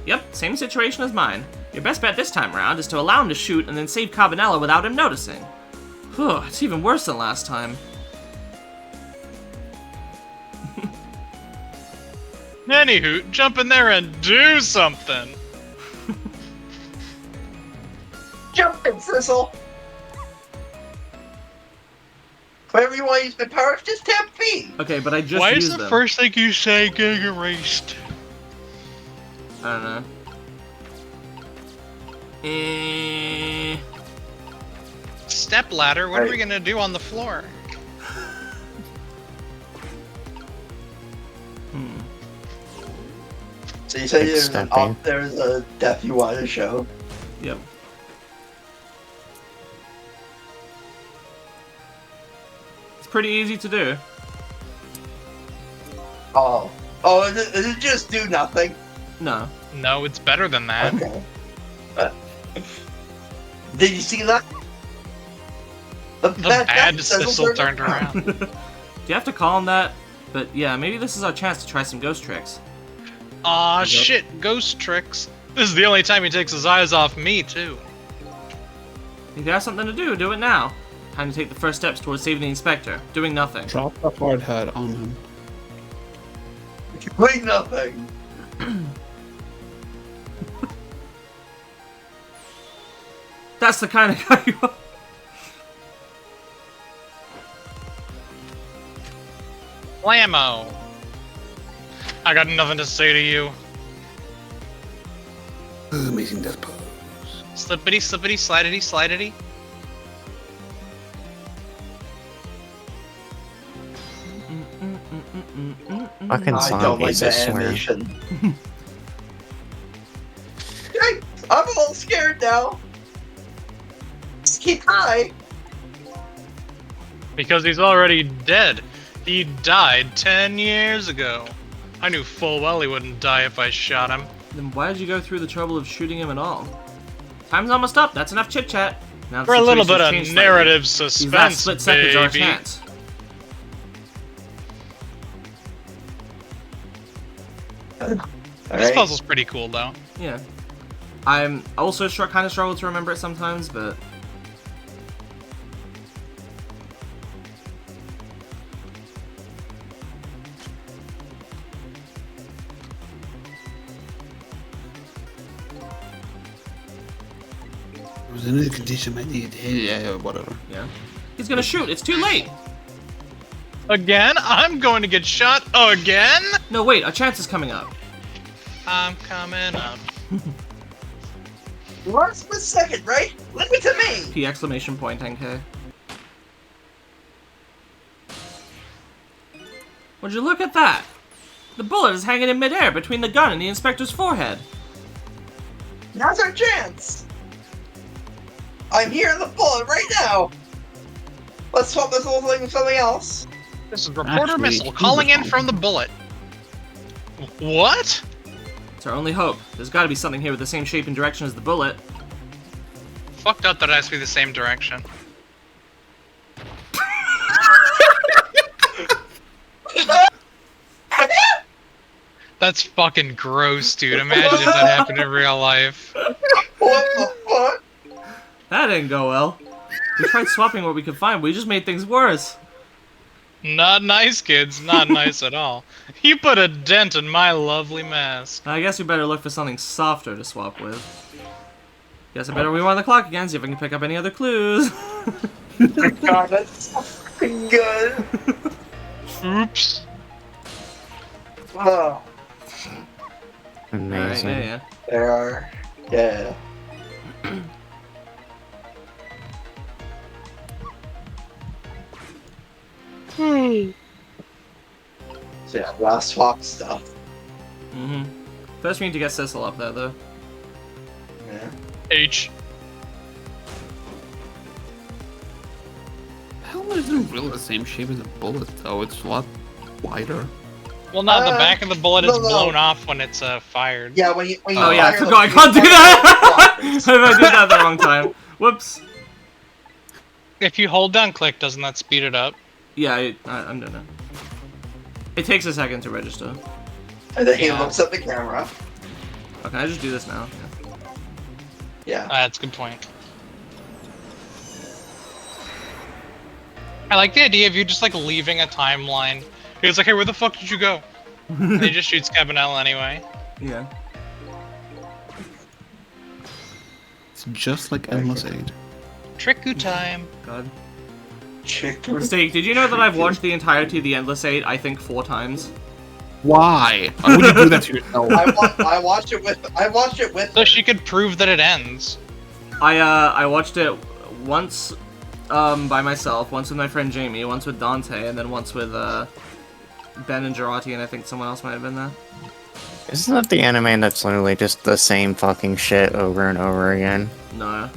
S1: Yep, same situation as mine. Your best bet this time around is to allow him to shoot and then save Cabanela without him noticing. Whew, it's even worse than last time.
S3: Anywho, jump in there and do something.
S4: Jump in, Sissel. Whenever you want to use my powers, just tap V.
S1: Okay, but I just
S3: Why is
S1: used
S3: the
S1: them.
S3: first thing you say getting erased?
S1: I don't know.
S3: Step ladder, what are we
S4: Right.
S3: gonna do on the floor?
S4: So you said
S5: Thanks, Stepping.
S4: there's a death you want to show.
S1: Yep. It's pretty easy to do.
S4: Oh, is it just do nothing?
S1: No.
S3: No, it's better than that.
S4: Okay. Did you see that?
S3: The bad
S4: Sissel
S3: Sissel turned around.
S1: Do you have to call him that? But yeah, maybe this is our chance to try some ghost tricks.
S3: Aw,
S1: Yep.
S3: shit, ghost tricks. This is the only time he takes his eyes off me, too.
S1: If you have something to do, do it now. Time to take the first steps towards saving the Inspector. Doing nothing.
S2: Drop the hard hat on him.
S4: Wait, nothing.
S1: That's the kind of guy you are.
S3: Blammo. I got nothing to say to you.
S2: Amazing death pose.
S3: Slippity, slippity, slidity, slidity.
S5: Fucking
S4: I don't like
S5: zombies, I
S4: that
S5: swear.
S4: animation. Hey, scared now. Just keep high.
S3: Because he's already dead. He died 10 years ago. I knew full well he wouldn't die if I shot him.
S1: Then why did you go through the trouble of shooting him at all? Time's almost up. That's enough chit chat. Now the
S3: For a little bit
S1: situation's
S3: of
S1: changed slightly.
S3: narrative
S1: These last
S3: suspense,
S1: split seconds are a
S3: baby.
S1: chance.
S3: This puzzle's pretty cool, though.
S1: Yeah. I'm also kind of struggle to remember it sometimes, but
S2: It was in a condition I needed. Yeah, whatever.
S1: yeah. He's gonna shoot. It's too late.
S3: Again? I'm going to get shot again?
S1: No, wait. A chance is coming up.
S3: I'm coming up.
S4: One split second, right? Leave it to me.
S1: P exclamation point NK. Would you look at that? The bullet is hanging in midair between the gun and the inspector's forehead.
S4: Now's our chance. I'm here in the bullet right now. Let's swap this whole thing with something else.
S3: This is Reporter
S2: Actually,
S3: Missile calling in from the bullet. What?
S1: It's our only hope. There's gotta be something here with the same shape and direction as the bullet.
S3: Fucked up that it has to be the same direction. That's fucking gross, dude. Imagine if that happened in real life.
S4: What the fuck?
S1: That didn't go well. We tried swapping what we could find, but we just made things worse.
S3: Not nice, kids. Not nice at all. You put a dent in my lovely mask.
S1: I guess we better look for something softer to swap with. Guess I better rewind the clock again, see if I can pick up any other clues.
S4: God, that's so fucking good.
S3: Oops.
S4: Oh,
S1: Alright,
S5: Amazing.
S1: yeah.
S4: there are. Yeah. So yeah, last swap stuff.
S1: Mm-hmm. First we need to get Sissel up there, though.
S4: Yeah.
S3: H.
S2: The helmet isn't really the same shape as a bullet, though. It's a lot wider.
S3: Well, no, the back of the bullet is
S4: no.
S3: blown off when it's fired.
S4: Yeah, when you
S1: Oh yeah, I
S4: fire the-
S1: forgot I can't do that! I did that at the wrong time. Whoops.
S3: If you hold down click, doesn't that speed it up?
S1: Yeah, I'm doing it. It takes a second to register.
S4: And then he
S3: Yeah.
S4: looks at the camera.
S1: Oh, can I just do this now?
S4: Yeah.
S3: That's a good point. I like the idea of you just like leaving a timeline. It's like, hey, where the fuck did you go? And he just shoots Cabanela anyway.
S1: Yeah.
S2: It's just like Endless Aid.
S3: Trick-oo time.
S1: God.
S4: Chick.
S1: Mistake, did you know that I've watched the entirety of the Endless 8, I think 4 times?
S2: Why? Why would you do that to yourself?
S4: I watched it with.
S3: So she could prove that it ends.
S1: I watched it once by myself, once with my friend Jamie, once with Dante, and then once with Ben and Gerati, and I think someone else might have been there.
S5: Isn't that the anime that's literally just the same fucking shit over and over again?
S1: No.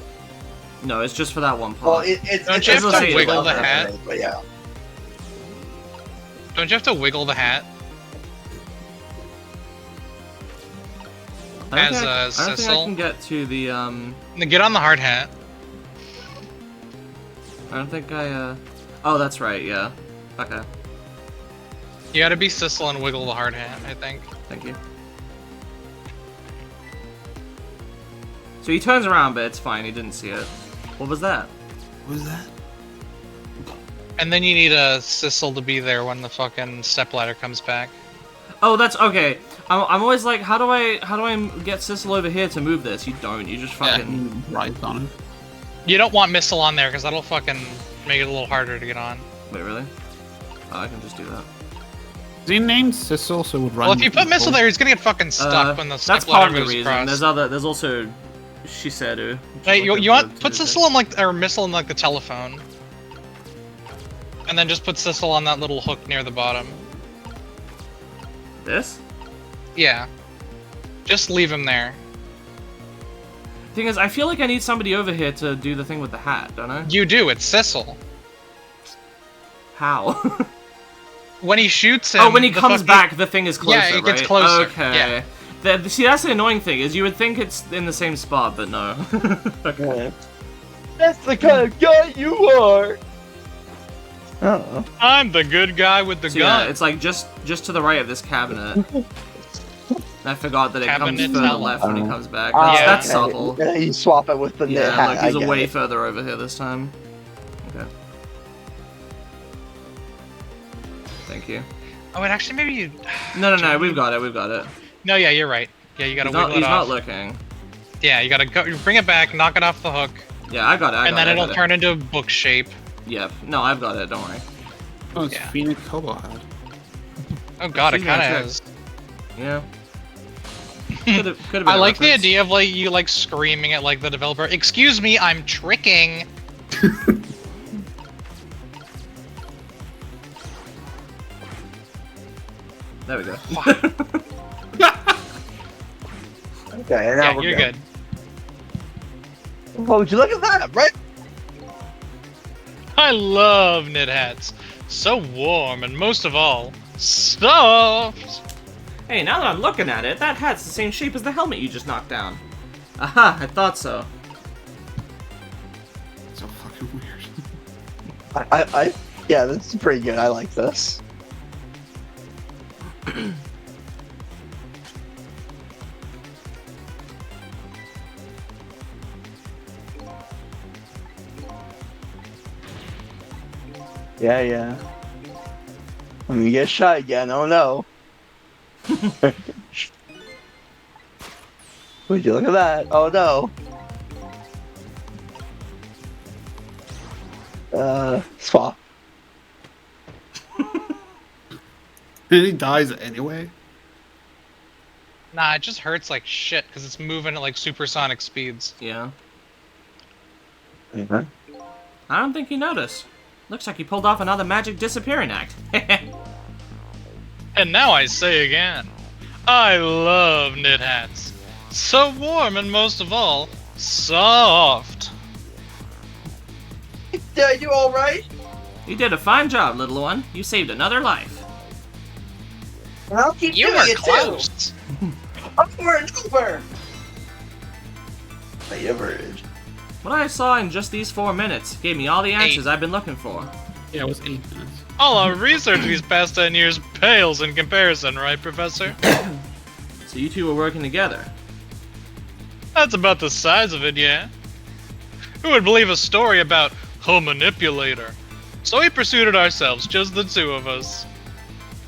S1: No, it's just for that one
S4: Well,
S1: part.
S4: it's
S3: Don't you have to
S1: Endless
S3: wiggle
S1: Eight,
S3: the hat?
S4: But yeah.
S3: Don't you have to wiggle the hat?
S1: I don't
S3: as,
S1: think I don't think I
S3: Cecil?
S1: can get to the,
S3: Now get on the hard hat.
S1: I don't think I, Oh, that's right, yeah. Okay,
S3: You gotta be Cecil and wiggle the hard hat, I think.
S1: thank you. So he turns around, but it's fine, he didn't see it. What was that?
S2: What was that?
S3: And then you need a Cecil to be there when the fucking stepladder comes back.
S1: Oh, that's okay. I'm always like, how do I get Sissel over here to move this? You don't. You just
S3: Yeah.
S1: fucking.
S2: Right on it.
S3: You don't want Missile on there, because that'll fucking make it a little harder to get on.
S1: Wait, really? Oh, I can just do that.
S2: Is he named Sissel, so it would run?
S3: Well, if you put Missile there, he's gonna get fucking stuck when the
S1: That's part
S3: stepladder
S1: of the
S3: moves
S1: reason.
S3: across.
S1: There's also Shiseru.
S3: Hey, you want put Cecil in like or Missile in like the telephone, and then just put Cecil on that little hook near the bottom.
S1: This?
S3: Yeah, just leave him there.
S1: Thing is, I feel like I need somebody over here to do the thing with the hat, don't I?
S3: You do. It's Sissel.
S1: How?
S3: When he shoots him.
S1: Oh, when he
S3: the
S1: comes
S3: fucking-
S1: back, the thing is closer,
S3: Yeah, it gets
S1: right?
S3: closer,
S1: Okay.
S3: yeah.
S1: See, that's the annoying thing, is you would think it's in the same spot, but no. Okay.
S4: That's the kind of guy you are. Oh.
S3: I'm the good guy with the
S1: So
S3: gun.
S1: yeah, it's like just to the right of this cabinet. I forgot that it comes
S3: Cabinetella.
S1: further left when he comes back.
S4: Ah,
S1: That's
S3: Yeah.
S1: subtle.
S4: Yeah, you swap it with the knit
S1: Yeah,
S4: hat.
S1: like he's
S4: I get
S1: way
S4: it.
S1: further over here this time. Okay. Thank you.
S3: Oh, and actually, maybe you.
S1: No, we've got it.
S3: No, yeah, you're right. Yeah, you gotta wiggle
S1: He's
S3: it
S1: not
S3: off.
S1: looking.
S3: Yeah, you gotta go. You bring it back, knock it off the hook,
S1: Yeah, I got it.
S3: and then it'll turn into a book shape.
S1: Yep. No, I've got it. Don't worry.
S2: Oh, it's
S3: Yeah.
S2: Phoenix Hobo hat.
S3: Oh god, it
S1: Excuse me,
S3: kind
S1: I
S3: of
S1: checked.
S3: is.
S1: Yeah. Could have been
S3: I
S1: a
S3: like the
S1: reference.
S3: idea of like you like screaming at like the developer. Excuse me, I'm tricking.
S1: There we go.
S4: Okay, now
S3: Yeah,
S4: we're
S3: you're good.
S4: Oh, would you look at that, right?
S3: I love knit hats. So warm and most of all, soft.
S1: Hey, now that I'm looking at it, that hat's the same shape as the helmet you just knocked down. Aha, I thought so.
S2: So fucking weird.
S4: Yeah, this is pretty good. I like this. Yeah. When you get shot again, oh no. Would you look at that? Oh no. Swap.
S2: And he dies anyway.
S3: Nah, it just hurts like shit because it's moving at like supersonic speeds.
S1: Yeah.
S4: Mm-hmm.
S1: I don't think you noticed. Looks like you pulled off another magic disappearing act.
S3: And now I say again, I love knit hats. So warm and most of all, soft.
S4: Yeah, you alright?
S1: You did a fine job, little one. You saved another life.
S4: I'll keep
S3: You
S4: doing
S3: were
S4: it
S3: close.
S4: too. Over and over. The average.
S1: What I saw in just these 4 minutes gave me all the answers I've been looking for.
S2: Yeah, it was 8 minutes.
S3: All our research these past 10 years pales in comparison, right, Professor?
S1: So you two were working together.
S3: That's about the size of it, yeah. Who would believe a story about a manipulator? So we pursued it ourselves, just the two of us.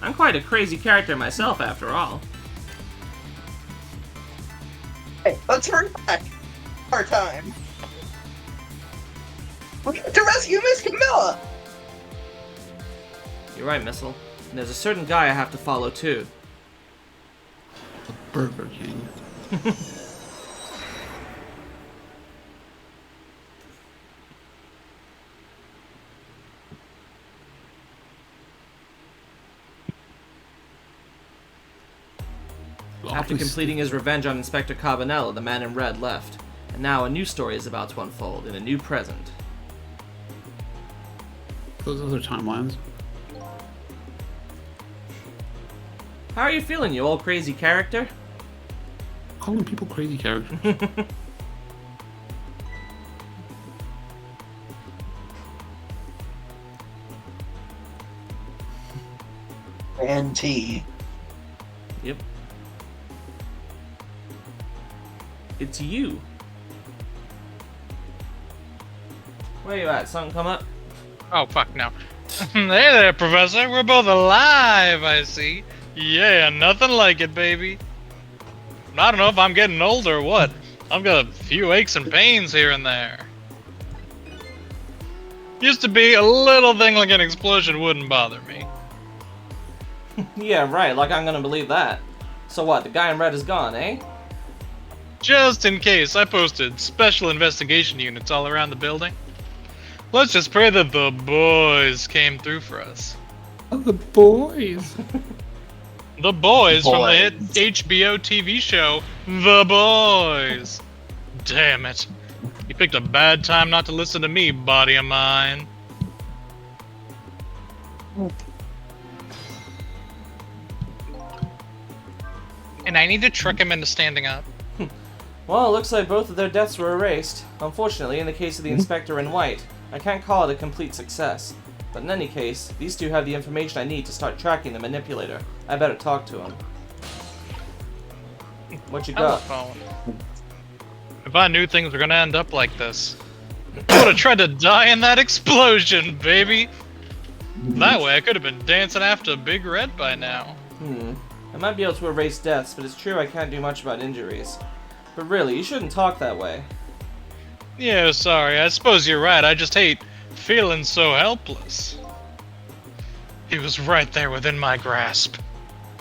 S1: I'm quite a crazy character myself, after all.
S4: Hey, let's hurry back. Our time. We have to rescue Miss Camilla.
S1: You're right, Missile. And there's a certain guy I have to follow, too.
S2: Burger King.
S1: After completing his revenge on Inspector Cabanela, the man in red left. And now a new story is about to unfold in a new present.
S2: Those other timelines.
S1: How are you feeling, you old crazy character?
S2: Calling people crazy characters.
S4: And tea.
S1: Yep. It's you. Where you at? Something come up?
S3: Oh, fuck, no. Hey there, Professor. We're both alive, I see. Yeah, nothing like it, baby. I don't know if I'm getting old or what. I've got a few aches and pains here and there. Used to be a little thing like an explosion wouldn't bother me.
S1: Yeah, right, like I'm gonna believe that. So what, the guy in red is gone, eh?
S3: Just in case, I posted special investigation units all around the building. Let's just pray that the boys came through for us.
S2: Oh, the boys.
S3: The boys from the hit
S4: Boys.
S3: HBO TV show, The Boys. Damn it. You picked a bad time not to listen to me, body of mine. And I need to trick him into standing up.
S1: Well, it looks like both of their deaths were erased. Unfortunately, in the case of the Inspector in white, I can't call it a complete success. But in any case, these two have the information I need to start tracking the manipulator. I better talk to him. What you got?
S3: If I knew things were gonna end up like this, I would have tried to die in that explosion, baby! That way I could have been dancing after Big Red by now.
S1: I might be able to erase deaths, but it's true I can't do much about injuries. But really, you shouldn't talk that way.
S3: Yeah, sorry, I suppose you're right, I just hate feeling so helpless. He was right there within my grasp.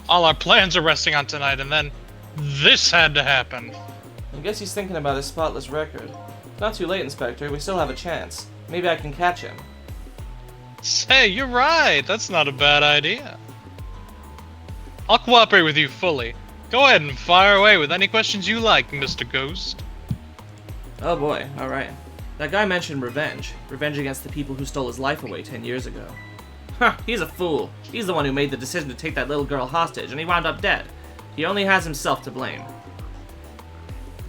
S3: All our plans are resting on tonight, and then this had to happen.
S1: I guess he's thinking about his spotless record. It's not too late, Inspector. We still have a chance. Maybe I can catch him.
S3: Say, you're right. That's not a bad idea. I'll cooperate with you fully. Go ahead and fire away with any questions you like, Mr. Ghost.
S1: Oh boy, alright. That guy mentioned revenge. Revenge against the people who stole his life away 10 years ago. Huh, he's a fool. He's the one who made the decision to take that little girl hostage, and he wound up dead. He only has himself to blame.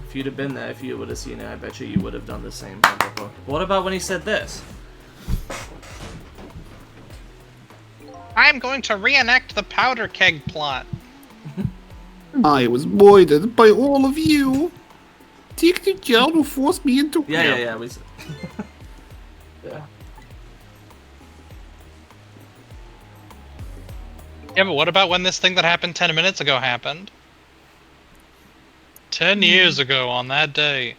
S1: If you'd have been there, if you would have seen it, I bet you would have done the same. What about when he said this?
S3: I'm going to reenact the powder keg plot.
S2: I was voided by all of you. Take the gel to force me into...
S1: Yeah. We said. Yeah.
S3: Yeah, but what about when this thing that happened 10 minutes ago happened? 10 years ago on that day,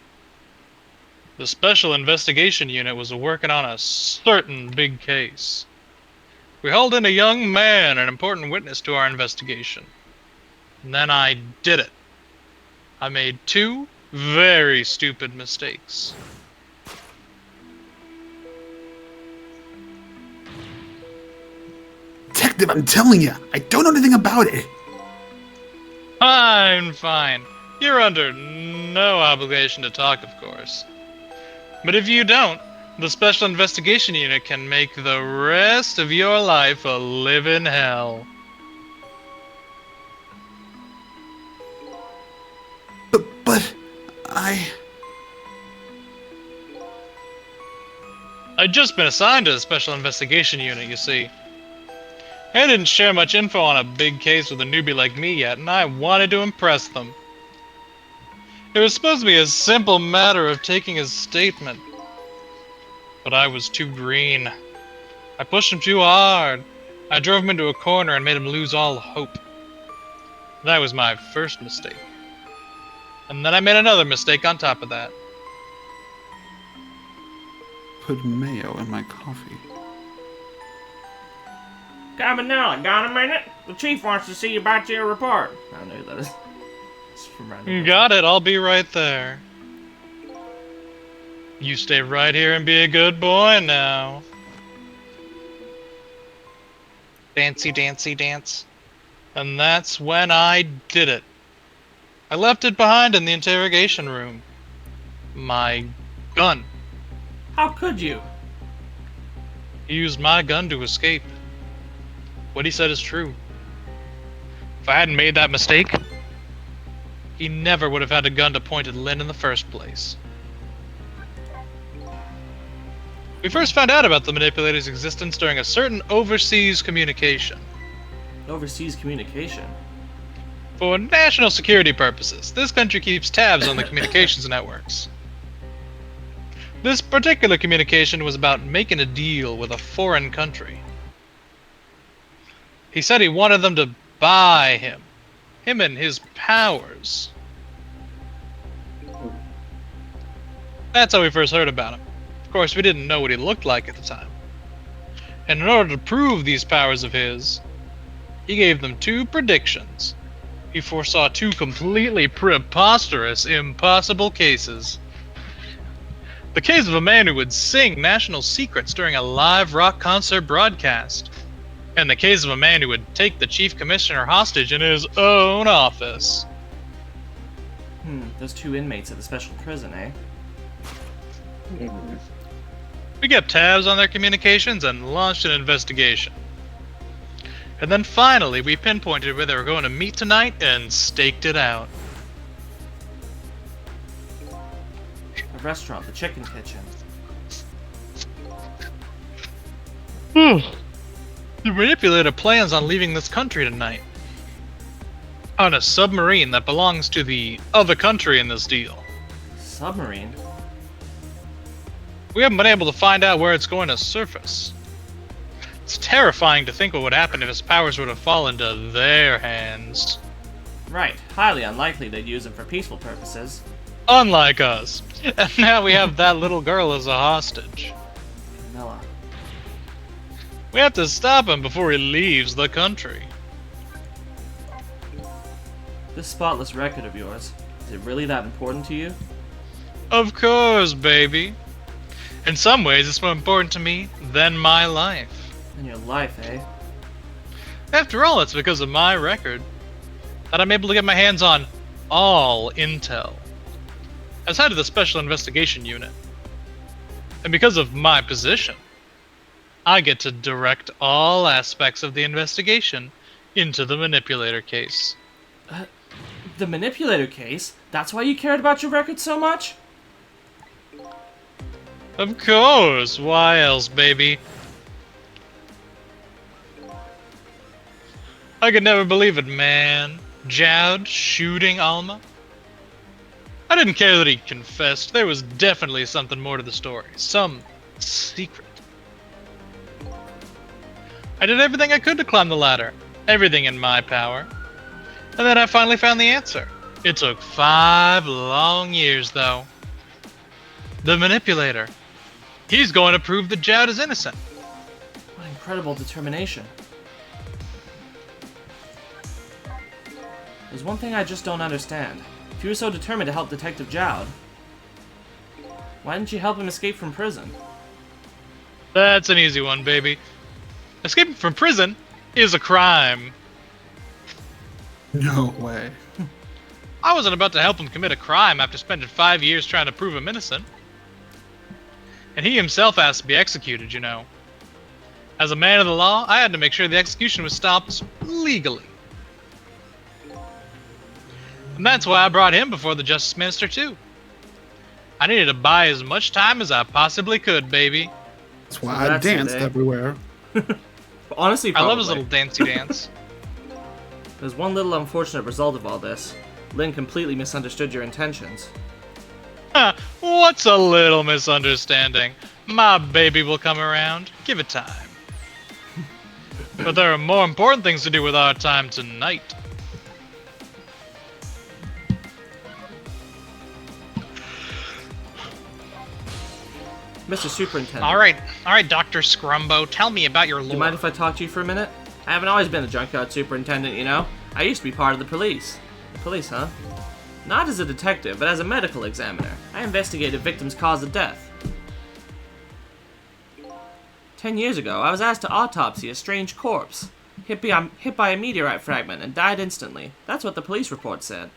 S3: the Special Investigation Unit was working on a certain big case. We hauled in a young man, an important witness to our investigation. And then I did it. I made 2 very stupid mistakes.
S2: Detective, I'm telling you, I don't know anything about it.
S3: Fine. You're under no obligation to talk, of course. But if you don't, the Special Investigation Unit can make the rest of your life a living hell.
S2: But I'd
S3: just been assigned to the Special Investigation Unit, you see. I didn't share much info on a big case with a newbie like me yet, and I wanted to impress them. It was supposed to be a simple matter of taking his statement. But I was too green. I pushed him too hard. I drove him into a corner and made him lose all hope. That was my first mistake. And then I made another mistake on top of that.
S2: put mayo in my coffee.
S1: Cabanela, got a minute? The chief wants to see you about your report. I don't know who that is. It's from random.
S3: Got it, I'll be right there. You stay right here and be a good boy now. Dancy, dancy, dance. And that's when I did it. I left it behind in the interrogation room. My gun.
S1: How could you?
S3: He used my gun to escape. What he said is true. If I hadn't made that mistake, he never would have had a gun to point at Lynn in the first place. We first found out about the manipulator's existence during a certain overseas communication.
S1: Overseas communication?
S3: For national security purposes, this country keeps tabs on the communications networks. This particular communication was about making a deal with a foreign country. He said he wanted them to buy him and his powers. That's how we first heard about him. Of course, we didn't know what he looked like at the time. And in order to prove these powers of his, he gave them two predictions. He foresaw two completely preposterous, impossible cases. The case of a man who would sing national secrets during a live rock concert broadcast. And the case of a man who would take the chief commissioner hostage in his own office.
S1: those 2 inmates at the special prison, eh?
S3: We kept tabs on their communications and launched an investigation. And then finally, we pinpointed where they were going to meet tonight and staked it out.
S1: The restaurant, the chicken kitchen.
S3: The manipulator plans on leaving this country tonight. On a submarine that belongs to the other country in this deal.
S1: Submarine?
S3: We haven't been able to find out where it's going to surface. It's terrifying to think what would happen if his powers were to fall into their hands.
S1: Right. Highly unlikely they'd use them for peaceful purposes.
S3: Unlike us. And now we have that little girl as a hostage.
S1: Cabanela.
S3: We have to stop him before he leaves the country.
S1: This spotless record of yours, is it really that important to you?
S3: Of course, baby. In some ways, it's more important to me than my life.
S1: In your life, eh?
S3: After all, it's because of my record that I'm able to get my hands on all intel. As head of the Special Investigation Unit. And because of my position, I get to direct all aspects of the investigation into the manipulator case.
S1: The manipulator case? That's why you cared about your record so much?
S3: Of course, why else, baby? I could never believe it, man. Jowd shooting Alma? I didn't care that he confessed. There was definitely something more to the story. Some secret. I did everything I could to climb the ladder. Everything in my power. And then I finally found the answer. It took 5 long years, though. The manipulator. He's going to prove that Jowd is innocent.
S1: What incredible determination. There's one thing I just don't understand. If you were so determined to help Detective Jowd, why didn't you help him escape from prison?
S3: That's an easy one, baby. Escaping from prison is a crime.
S2: No way.
S3: I wasn't about to help him commit a crime after spending 5 years trying to prove him innocent. And he himself asked to be executed, you know. As a man of the law, I had to make sure the execution was stopped legally. And that's why I brought him before the Justice Minister, too. I needed to buy as much time as I possibly could, baby.
S2: That's why
S1: So
S2: I
S1: that's it,
S2: danced
S1: eh?
S2: everywhere.
S1: Honestly,
S3: I
S1: probably.
S3: love his little dancey dance.
S1: There's one little unfortunate result of all this. Lynn completely misunderstood your intentions.
S3: Huh, what's a little misunderstanding? My baby will come around. Give it time. But there are more important things to do with our time tonight.
S1: Mr. Superintendent.
S3: Alright, Dr. Scrumbo, tell me about your
S1: Do
S3: lore.
S1: you mind if I talk to you for a minute? I haven't always been the junkyard superintendent, you know? I used to be part of the police. The police, huh? Not as a detective, but as a medical examiner. I investigated victims' cause of death. 10 years ago, I was asked to autopsy a strange corpse. Hit by a meteorite fragment and died instantly. That's what the police report said.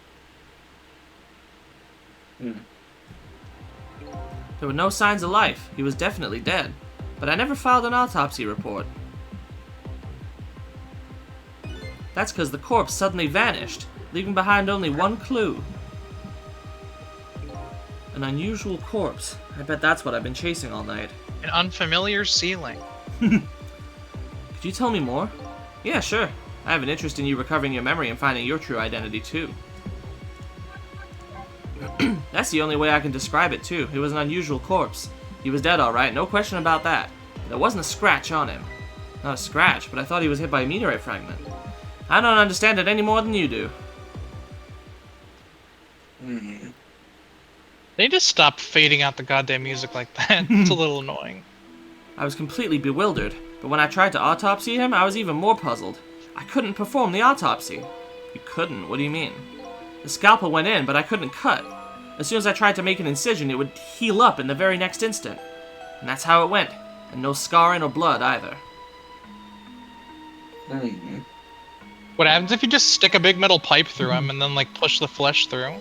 S1: There were no signs of life. He was definitely dead. But I never filed an autopsy report. That's because the corpse suddenly vanished, leaving behind only one clue. An unusual corpse. I bet that's what I've been chasing all night.
S3: An unfamiliar ceiling.
S1: Could you tell me more? Yeah, sure. I have an interest in you recovering your memory and finding your true identity, too. That's the only way I can describe it, too. It was an unusual corpse. He was dead, alright, no question about that. There wasn't a scratch on him. Not a scratch, but I thought he was hit by a meteorite fragment. I don't understand it any more than you do.
S3: They just stop fading out the goddamn music like that. It's a little annoying.
S1: I was completely bewildered, but when I tried to autopsy him, I was even more puzzled. I couldn't perform the autopsy. You couldn't? What do you mean? The scalpel went in, but I couldn't cut. As soon as I tried to make an incision, it would heal up in the very next instant. And that's how it went. And no scarring or blood, either.
S3: What happens if you just stick a big metal pipe through him and then, like, push the flesh through?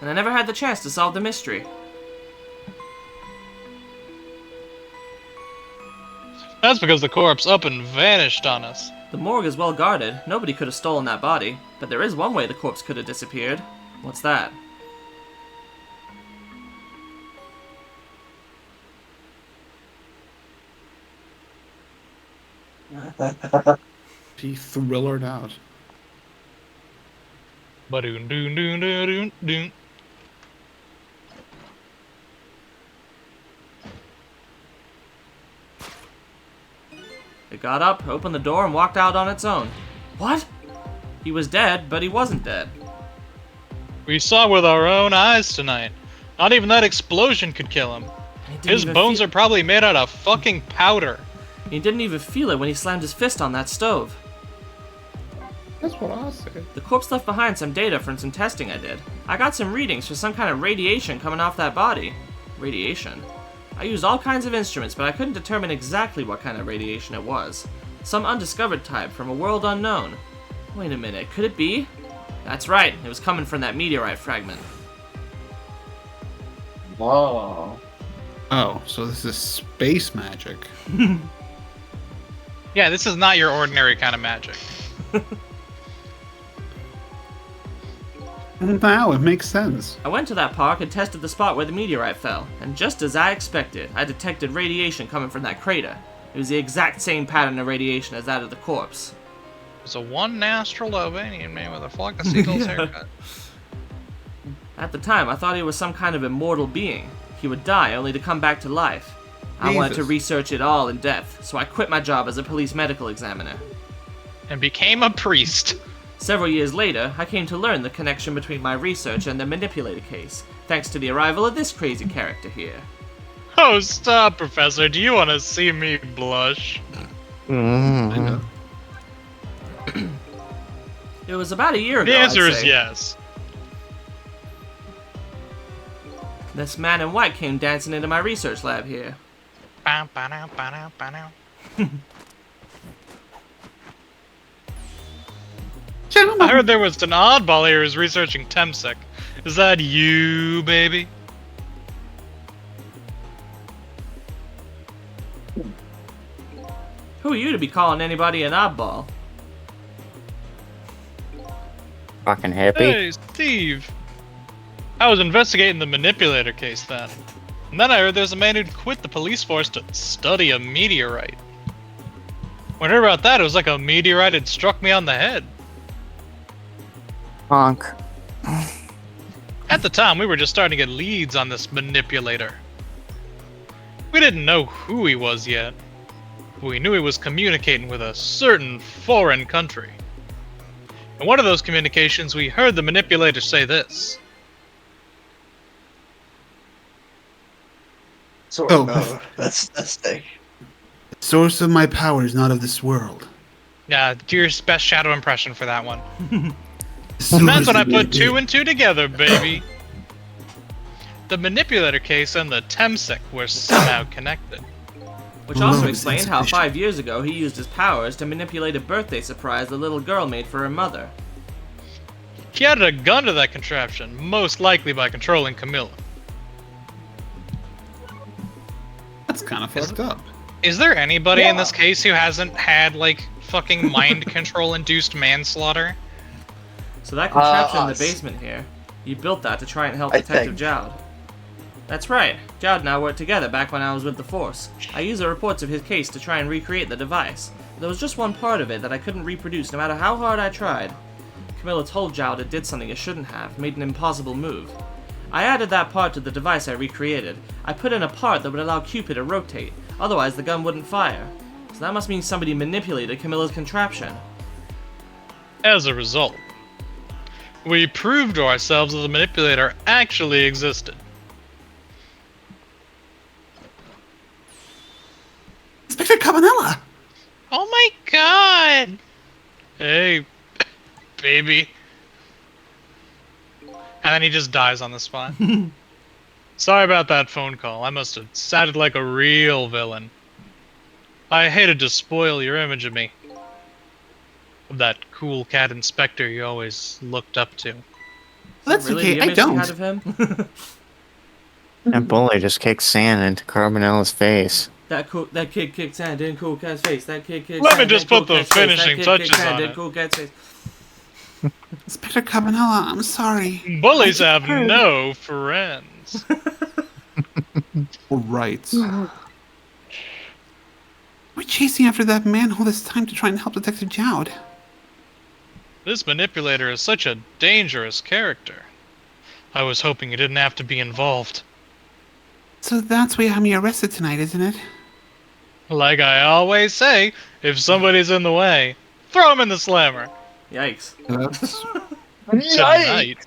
S1: and I never had the chance to solve the mystery.
S3: That's because the corpse up and vanished on us.
S1: The morgue is well guarded. Nobody could have stolen that body. But there is one way the corpse could have disappeared. What's that?
S2: She thrillered out.
S3: Ba-doon doon doon doon doon doon.
S1: It got up, opened the door, and walked out on its own. What? He was dead, but he wasn't dead.
S3: We saw with our own eyes tonight. Not even that explosion could kill him. His bones are probably made out of fucking powder.
S1: He didn't even feel it when he slammed his fist on that stove.
S2: That's what I said.
S1: The corpse left behind some data from some testing I did. I got some readings for some kind of radiation coming off that body. Radiation? I used all kinds of instruments, but I couldn't determine exactly what kind of radiation it was. Some undiscovered type from a world unknown. Wait a minute, could it be? That's right, it was coming from that meteorite fragment.
S4: Whoa.
S2: Oh, so this is space magic.
S3: Yeah, this is not your ordinary kind of magic.
S2: Now it makes sense.
S1: I went to that park and tested the spot where the meteorite fell, and just as I expected, I detected radiation coming from that crater. It was the exact same pattern of radiation as that of the corpse.
S3: It's a one nostril Albanian man with a flock of seagulls haircut.
S1: At the time, I thought he was some kind of immortal being. He would die only to come back to life. I wanted to
S2: Jesus.
S1: research it all in depth, so I quit my job as a police medical examiner.
S3: And became a priest.
S1: Several years later, I came to learn the connection between my research and the manipulator case, thanks to the arrival of this crazy character here.
S3: Oh, stop, Professor. Do you want to see me blush?
S2: I know.
S1: It was about a year ago,
S3: The answer
S1: I'd
S3: is
S1: say.
S3: yes.
S1: This man in white came dancing into my research lab here.
S3: Bow, ba-dow, ba-dow, ba-dow. I heard there was an oddball here who's researching Temsec. Is that you, baby?
S1: Who are you to be calling anybody an oddball?
S5: Fucking hippie.
S3: Hey, Steve. I was investigating the manipulator case then. And then I heard there's a man who'd quit the police force to study a meteorite. When I heard about that, it was like a meteorite had struck me on the head.
S5: Honk.
S3: At the time, we were just starting to get leads on this manipulator. We didn't know who he was yet, but we knew he was communicating with a certain foreign country. In one of those communications, we heard the manipulator say this.
S4: So,
S2: Oh.
S4: no, that's thick.
S2: The source of my power is not of this world.
S3: Yeah, do your best shadow impression for that one.
S2: The
S3: And that's
S2: source
S3: when I
S2: of
S3: put
S2: my-
S3: two and two together, baby. The manipulator case and the Temsec were somehow connected.
S1: Which also
S2: Lord,
S1: explained
S2: it's
S1: how
S2: insufficient.
S1: 5 years ago he used his powers to manipulate a birthday surprise the little girl made for her mother.
S3: He added a gun to that contraption, most likely by controlling Camilla.
S2: That's kind of fucked up.
S3: Is there anybody in
S4: Yeah.
S3: this case who hasn't had, like, fucking mind control-induced manslaughter?
S1: So that contraption in the
S4: us.
S1: basement here, you built that to try and help
S4: I
S1: Detective
S4: think.
S1: Jowd. That's right. Jowd and I worked together back when I was with the Force. I used the reports of his case to try and recreate the device. There was just one part of it that I couldn't reproduce no matter how hard I tried. Camilla told Jowd it did something it shouldn't have, made an impossible move. I added that part to the device I recreated. I put in a part that would allow Cupid to rotate, otherwise the gun wouldn't fire. So that must mean somebody manipulated Camilla's contraption.
S3: As a result, we proved to ourselves that the manipulator actually existed.
S2: Inspector Cabanela!
S3: Oh my god! Hey, baby. And then he just dies on the spot. Sorry about that phone call. I must have sounded like a real villain. I hated to spoil your image of me. Of that cool cat inspector you always looked up to.
S2: That's
S1: Really,
S2: okay,
S1: the
S2: I
S1: image you
S2: don't.
S1: had of him?
S5: That bully just kicked sand into Cabanela's face.
S1: That kid kicked sand in Cool Cat's face. That kid kicked
S3: Let
S1: sand
S3: me
S1: in
S3: just
S1: Cool
S3: put the
S1: Cat's face. That
S3: finishing
S1: kid
S3: touches
S1: kicked sand
S3: on
S1: in
S3: it.
S1: Cool Cat's face.
S2: Inspector Cabanela, I'm sorry.
S3: Bullies
S2: I
S3: have
S2: heard.
S3: no friends.
S2: Right. We're chasing after that man all this time to try and help Detective Jowd.
S3: This manipulator is such a dangerous character. I was hoping he didn't have to be involved.
S2: So that's why you have me arrested tonight, isn't it?
S3: Like I always say, if somebody's in the way, throw him in the slammer.
S1: Yikes.
S3: Tonight.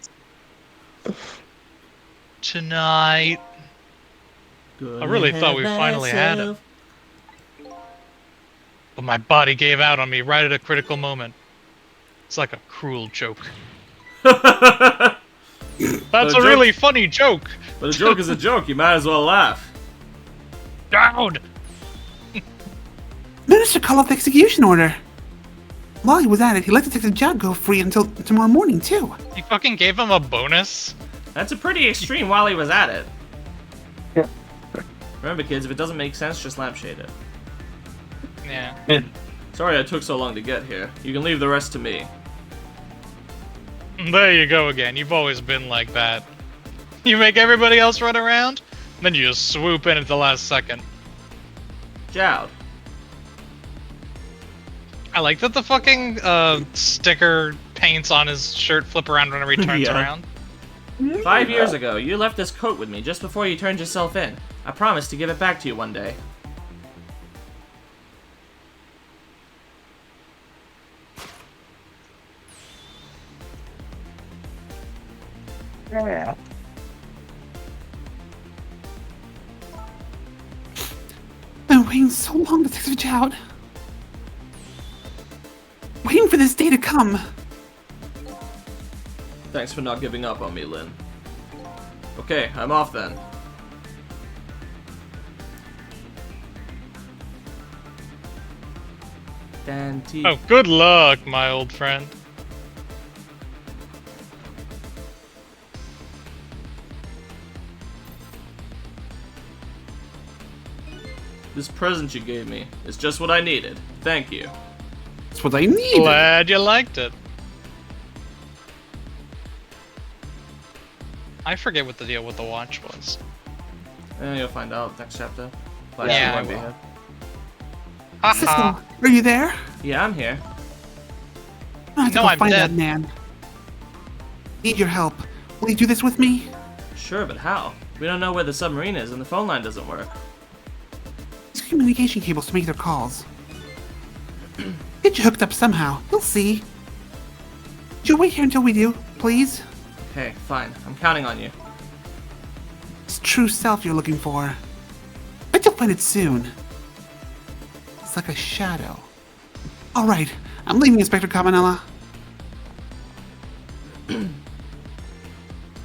S3: Tonight. I really thought we finally had him. But my body gave out on me right at a critical moment. It's like a cruel joke. That's a really funny joke.
S1: But a joke is a joke. You might as well laugh.
S3: Down.
S2: Minister called off the execution order. While he was at it, he let Detective Jowd go free until tomorrow morning, too.
S3: You fucking gave him a bonus?
S1: That's a pretty extreme while he was at it.
S4: Yeah.
S1: Remember, kids, if it doesn't make sense, just lampshade it.
S3: Yeah.
S1: Sorry I took so long to get here. You can leave the rest to me.
S3: There you go again. You've always been like that. You make everybody else run around, then you just swoop in at the last second.
S1: Jowd.
S3: I like that the fucking sticker paints on his shirt flip around whenever he turns
S1: Yeah.
S3: around.
S1: 5 years ago, you left this coat with me just before you turned yourself in. I promised to give it back to you one day.
S4: Yeah.
S2: Been waiting so long, Detective Jowd. Waiting for this day to come.
S1: Thanks for not giving up on me, Lynn. Okay, I'm off then. Dante.
S3: Oh, good luck, my old friend.
S1: This present you gave me is just what I needed. Thank you.
S2: That's what I need.
S3: Glad you liked it. I forget what the deal with the watch was.
S1: You'll find out next chapter.
S3: Yeah,
S1: you
S3: I
S1: won't be
S3: will.
S1: here.
S3: Haha.
S2: Cisco, are you there?
S1: Yeah, I'm here.
S2: I have to
S3: No,
S2: go
S3: I'm
S2: find
S3: dead.
S2: that man. Need your help. Will you do this with me?
S1: Sure, but how? We don't know where the submarine is and the phone line doesn't work.
S2: Use communication cables to make their calls. Get you hooked up somehow. You'll see. Would you wait here until we do, please?
S1: Okay, fine. I'm counting on you.
S2: It's true self you're looking for. Bet you'll find it soon. It's like a shadow. Alright, I'm leaving, Inspector Cabanela.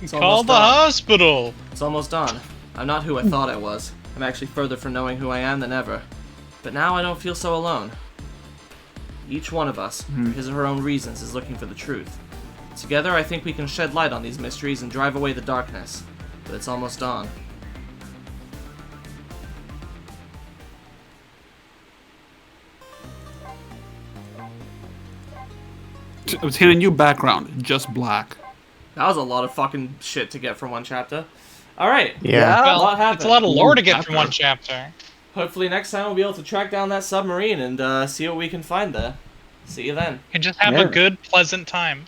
S1: It's
S3: Call
S1: almost
S3: the
S1: done.
S3: hospital.
S1: It's almost done. I'm not who I thought I was. I'm actually further from knowing who I am than ever. But now I don't feel so alone. Each one of us, for his or her own reasons, is looking for the truth. Together, I think we can shed light on these mysteries and drive away the darkness. But it's almost dawn.
S2: Obtain a new background, just black.
S1: That was a lot of fucking shit to get from one chapter. Alright.
S5: Yeah.
S1: A
S3: Well,
S1: lot happened.
S3: it's a lot of lore to get from one chapter.
S1: Hopefully next time we'll be able to track down that submarine and see what we can find there. See you then.
S3: And just have
S4: Yeah.
S3: a good, pleasant time.